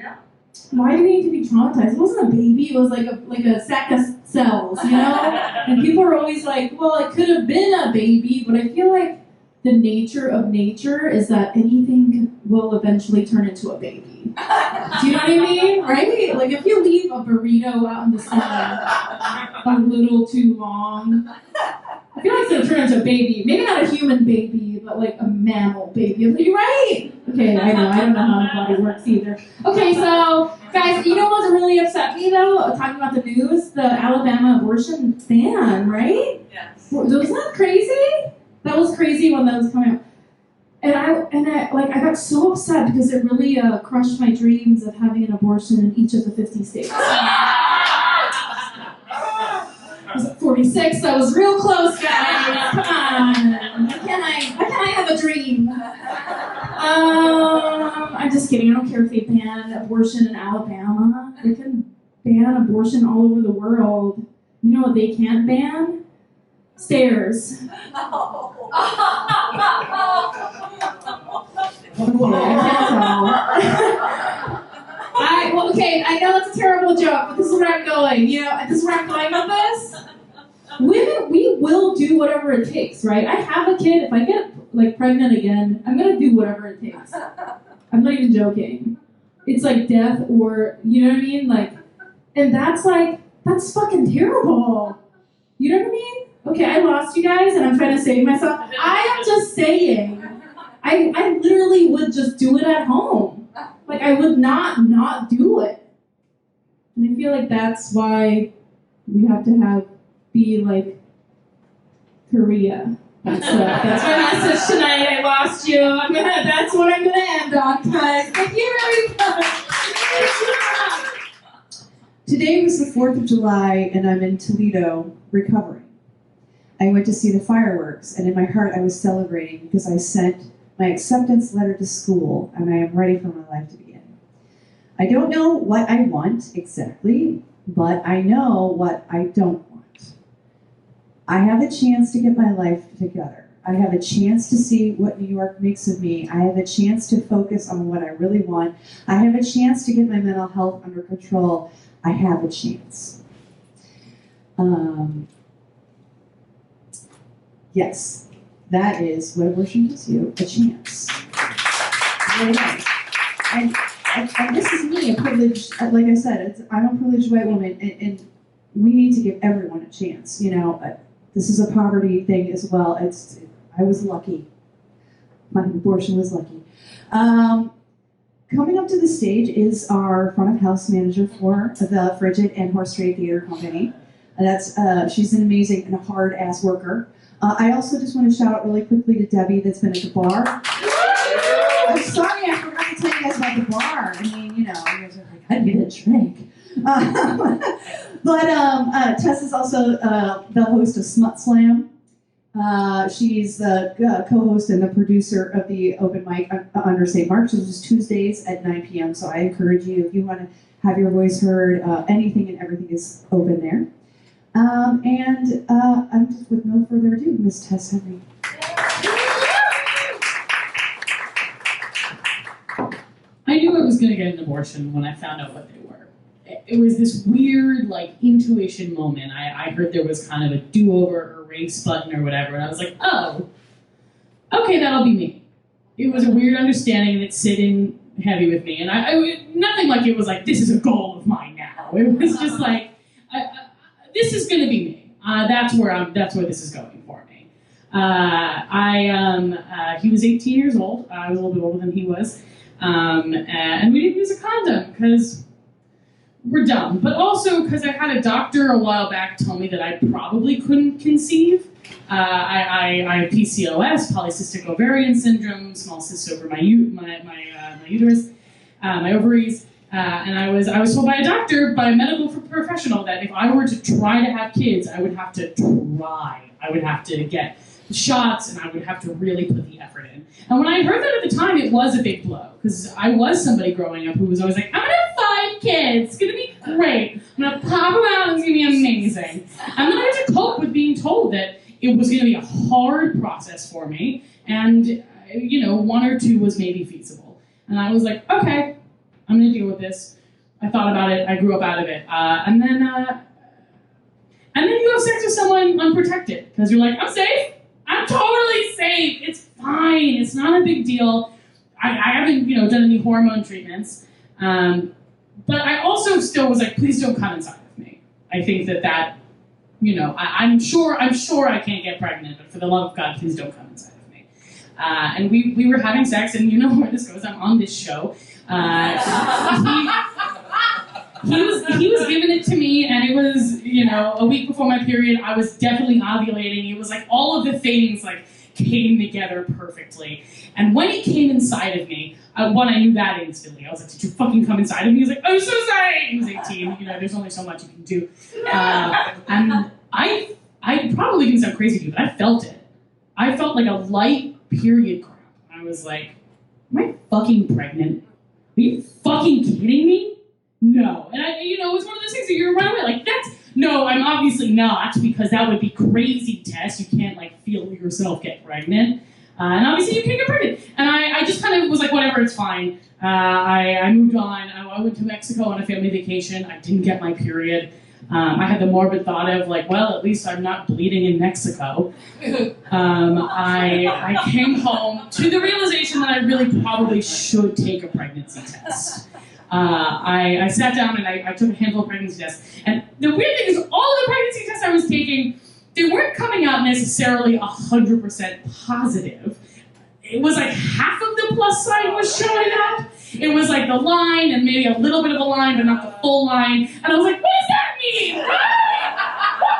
Why do we need to be traumatized? It wasn't a baby. It was like a sack of cells, And people are always like, well, it could have been a baby, but I feel like the nature of nature is that anything will eventually turn into a baby. Do you know what I mean? Right? Like if you leave a burrito out in the sun a little too long, I feel like it's gonna turn into a baby. Maybe not a human baby, but like a mammal baby. Are you right? Okay, I know. I don't know how the body works either. Okay, so guys, you know what really upset me though? Talking about the news, the Alabama abortion ban, right? Yes. Wasn't that crazy? That was crazy when that was coming out. And I got so upset because it really crushed my dreams of having an abortion in each of the 50 states. I was at 46. That was real close, guys. Come on. Why can't I have a dream? I'm just kidding. I don't care if they ban abortion in Alabama. They can ban abortion all over the world. You know what they can't ban? Stairs. Okay, I know it's a terrible joke, but this is where I'm going. This is where I'm going with this. Women, we will do whatever it takes, right? I have a kid. If I get pregnant again, I'm gonna do whatever it takes. I'm not even joking. It's like death or, you know what I mean? And that's fucking terrible. You know what I mean? Okay, I lost you guys, and I'm trying to save myself. I am just saying. I literally would just do it at home. I would not do it. And I feel like that's why we have to be like Korea. That's my message tonight. I lost you. That's what I'm gonna end on, guys. Thank you very much. Today was the 4th of July, and I'm in Toledo recovering. I went to see the fireworks, and in my heart I was celebrating because I sent my acceptance letter to school, and I am ready for my life to begin. I don't know what I want exactly, but I know what I don't want. I have a chance to get my life together. I have a chance to see what New York makes of me. I have a chance to focus on what I really want. I have a chance to get my mental health under control. I have a chance. Yes, that is what abortion gives you, a chance. Really does. And this is me, a privileged, like I said, I'm a privileged white woman, and we need to give everyone a chance. This is a poverty thing as well. I was lucky. My abortion was lucky. Coming up to the stage is our front of house manager for the Frigid and Horse Trade Theater Company. She's an amazing and hard ass worker. I also just want to shout out really quickly to Debbie that's been at the bar. I'm sorry, I forgot to tell you guys about the bar. You guys are like, I need a drink. But Tess is also the host of Smut Slam. She's the co-host and the producer of the open mic under St. Mark's, which is Tuesdays at 9 p.m. So I encourage you, if you want to have your voice heard, anything and everything is open there. I'm just, with no further ado, Miss Tess Henry. I knew I was going to get an abortion when I found out what they were. It was this weird, like, intuition moment. I heard there was kind of a do-over or erase button or whatever, and I was like, oh, okay, that'll be me. It was a weird understanding, and it's sitting heavy with me. And I nothing like it was like, this is a goal of mine now. It was just like, this is going to be me. That's where this is going for me. He was 18 years old. I was a little bit older than he was. And we didn't use a condom because we're dumb. But also because I had a doctor a while back tell me that I probably couldn't conceive. I have PCOS, polycystic ovarian syndrome, small cysts over my uterus, my ovaries. And I was told by a doctor, by a medical professional, that if I were to try to have kids, I would have to try. I would have to get shots, and I would have to really put the effort in. And when I heard that at the time, it was a big blow, because I was somebody growing up who was always like, I'm gonna have 5 kids, it's gonna be great, I'm gonna pop them out, and it's gonna be amazing. And then I had to cope with being told that it was gonna be a hard process for me, and 1 or 2 was maybe feasible. And I was like, okay, I'm gonna deal with this. I thought about it, I grew up out of it. And then you have sex with someone unprotected, because you're like, I'm safe. I'm totally safe. It's fine. It's not a big deal. I haven't, done any hormone treatments. But I also still was like, please don't come inside of me. I think that I'm sure I can't get pregnant, but for the love of God, please don't come inside of me. And we were having sex, and you know where this goes. I'm on this show. He was giving it to me, and it was, a week before my period. I was definitely ovulating. It was like all of the things like came together perfectly. And when he came inside of me, I knew that instantly. I was like, did you fucking come inside of me? He was like, I'm so sorry. He was 18. There's only so much you can do. And I probably didn't sound crazy to you, but I felt it. I felt like a light period cramp. I was like, am I fucking pregnant? Are you fucking kidding me? No. And it was one of those things that you're right away like, no, I'm obviously not, because that would be crazy, Tess. You can't feel yourself get pregnant. And obviously you can't get pregnant. And I just kind of was like, whatever, it's fine. I moved on. I went to Mexico on a family vacation. I didn't get my period. I had the morbid thought of well, at least I'm not bleeding in Mexico. I came home to the realization that I really probably should take a pregnancy test. I sat down and I took a handful of pregnancy tests. And the weird thing is, all the pregnancy tests I was taking, they weren't coming out necessarily 100% positive. It was like half of the plus sign was showing up. It was like the line and maybe a little bit of a line, but not the full line. And I was like, what does that mean? What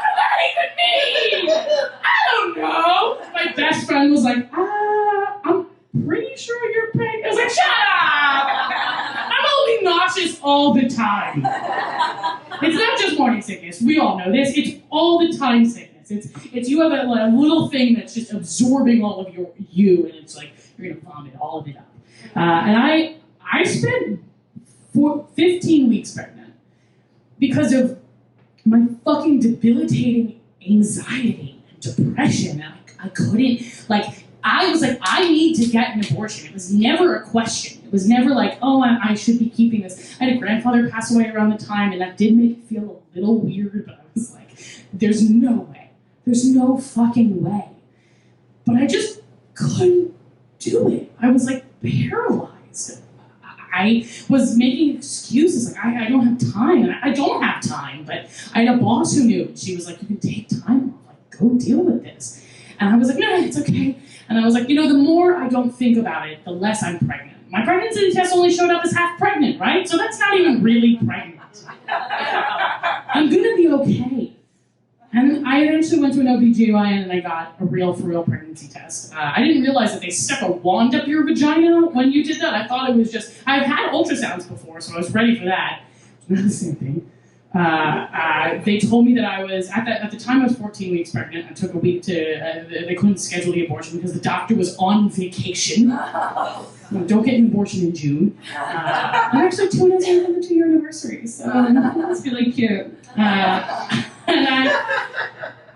could that even mean? I don't know. My best friend was like, I'm pretty sure you're pregnant. I was like, shut up! I'm only nauseous all the time. It's not just morning sickness. We all know this. It's all the time sickness. It's you have a little thing that's just absorbing all of you, and it's like you're gonna vomit all of it up. And I spent 15 weeks pregnant because of my fucking debilitating anxiety and depression. And I couldn't, I was like, I need to get an abortion. It was never a question. It was never like, oh, I should be keeping this. I had a grandfather pass away around the time, and that did make it feel a little weird, but I was like, there's no way. There's no fucking way. But I just couldn't do it. I was paralyzed. I was making excuses, I don't have time, and I don't have time, but I had a boss who knew, and she was like, you can take time off, go deal with this. And I was like, no, it's okay. And I was like, the more I don't think about it, the less I'm pregnant. My pregnancy test only showed up as half pregnant, right? So that's not even really pregnant. I'm gonna be okay. And I eventually went to an OBGYN and I got a for-real pregnancy test. I didn't realize that they stuck a wand up your vagina when you did that. I thought it was just, I've had ultrasounds before, so I was ready for that. It's not the same thing. They told me that I was, at the time I was 14 weeks pregnant. I took a week to, they couldn't schedule the abortion because the doctor was on vacation. Don't get an abortion in June. I'm actually 2 days into the 2-year anniversary, so that's really cute. And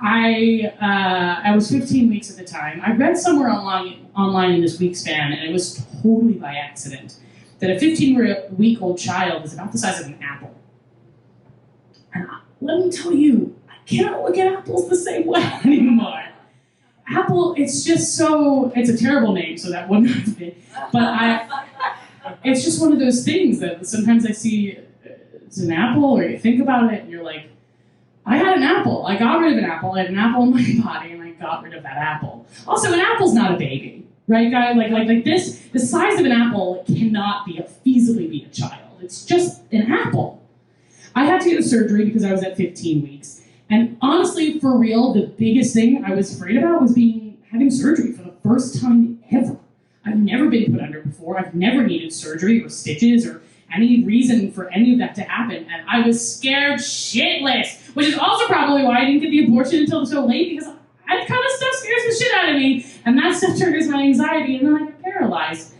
I was 15 weeks at the time. I read somewhere online in this week span, and it was totally by accident, that a 15-week-old child is about the size of an apple. And let me tell you, I cannot look at apples the same way anymore. Apple, it's just so, it's a terrible name, so that wouldn't have been, but it's just one of those things that sometimes I see it's an apple, or you think about it, and you're like, I had an apple. I got rid of an apple. I had an apple in my body, and I got rid of that apple. Also, an apple's not a baby, right, guys? Like this, the size of an apple cannot feasibly be a child. It's just an apple. I had to get a surgery because I was at 15 weeks. And honestly, for real, the biggest thing I was afraid about was having surgery for the first time ever. I've never been put under before. I've never needed surgery or stitches or any reason for any of that to happen. And I was scared shitless, which is also probably why I didn't get the abortion until so late, because that kind of stuff scares the shit out of me. And that stuff triggers my anxiety, and then I get paralyzed.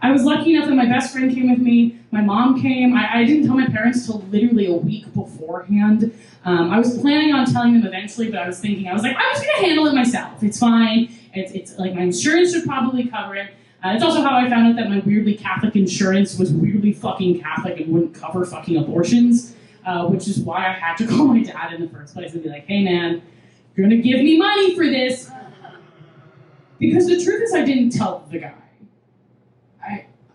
I was lucky enough that my best friend came with me. My mom came. I didn't tell my parents till literally a week beforehand. I was planning on telling them eventually, but I was like, I'm just gonna handle it myself. It's fine. It's like my insurance should probably cover it. It's also how I found out that my weirdly Catholic insurance was weirdly fucking Catholic and wouldn't cover fucking abortions, which is why I had to call my dad in the first place and be like, hey man, you're gonna give me money for this. Because the truth is I didn't tell the guy.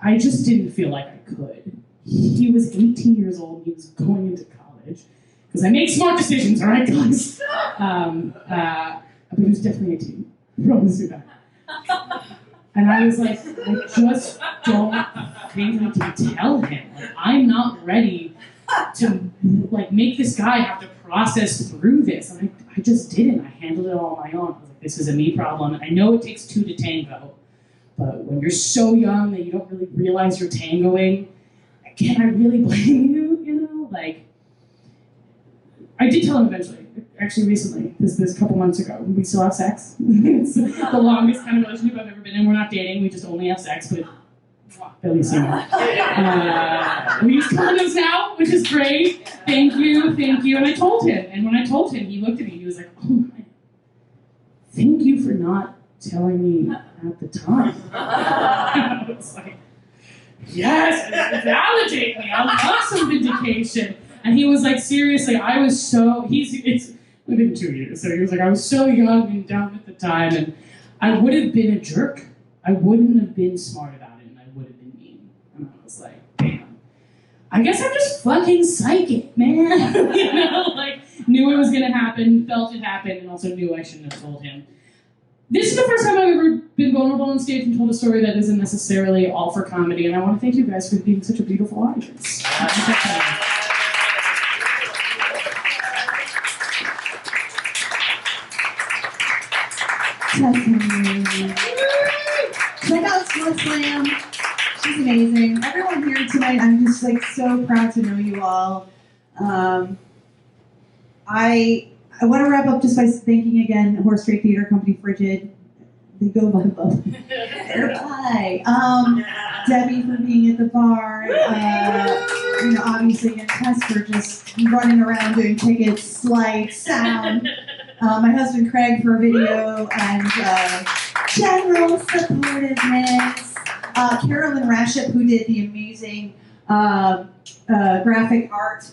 I just didn't feel like I could. He was 18 years old, he was going into college. Because I make smart decisions, all right, guys? But he was definitely 18. I promise you that. And I was like, I just don't think I can tell him. Like, I'm not ready to make this guy have to process through this. And I just didn't. I handled it all on my own. I was like, this is a me problem. I know it takes two to tango. But when you're so young that you don't really realize you're tangoing, can I really blame you, you know? Like, I did tell him eventually, actually recently, this couple months ago. We still have sex. It's the longest kind of relationship I've ever been in. We're not dating, we just only have sex, but at least you know. We use condoms now, which is great. Thank you. And I told him, and when I told him, he looked at me, he was like, oh my, thank you for not telling me at the time. I was like, yes, validate me. I love some vindication. And he was like, seriously, I was so, it's within 2 years. So he was like, I was so young and dumb at the time, and I would have been a jerk. I wouldn't have been smart about it, and I would have been mean. And I was like, damn. I guess I'm just fucking psychic, man. You know, knew it was gonna happen, felt it happen, and also knew I shouldn't have told him. This is the first time I've ever been vulnerable on stage and told a story that isn't necessarily all for comedy, and I want to thank you guys for being such a beautiful audience. Tess Henry. Check out Slow Slam. She's amazing. Everyone here tonight, I'm just so proud to know you all. I want to wrap up just by thanking again Horse Trade Theater Company, Frigid. They go by both. Airplay. Debbie for being at the bar. Obviously, and Tess for just running around doing tickets, lights, sound. My husband Craig for video and general supportiveness. Carolyn Raship, who did the amazing graphic art.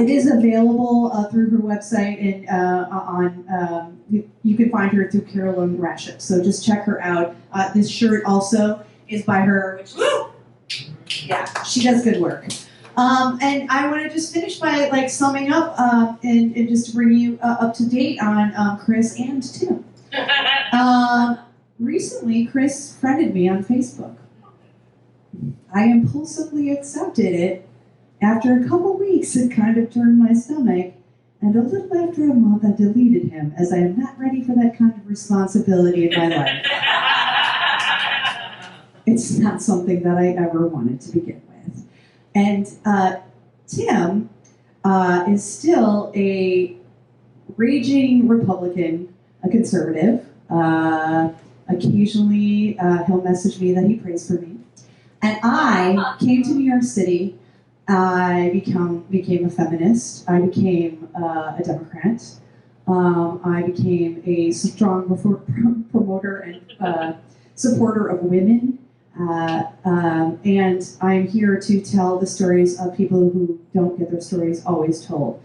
It is available through her website, and you can find her through Carolyn Raship. So just check her out. This shirt also is by her, which is, she does good work. And I want to just finish by summing up and just to bring you up to date on Chris and Tim. Recently, Chris friended me on Facebook. I impulsively accepted it. After a couple weeks, it kind of turned my stomach, and a little after a month, I deleted him, as I am not ready for that kind of responsibility in my life. It's not something that I ever wanted to begin with. And Tim is still a raging Republican, a conservative. Occasionally, he'll message me that he prays for me. And I came to New York City I became a feminist. I became a Democrat. I became a strong promoter and supporter of women. And I'm here to tell the stories of people who don't get their stories always told.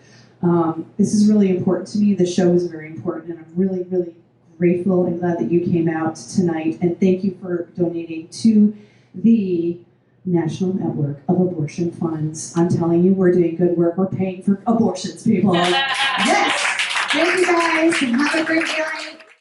This is really important to me. The show is very important, and I'm really, really grateful and glad that you came out tonight. And thank you for donating to the National Network of Abortion Funds. I'm telling you, we're doing good work. We're paying for abortions, people. Yes! Thank you guys, and have a great day.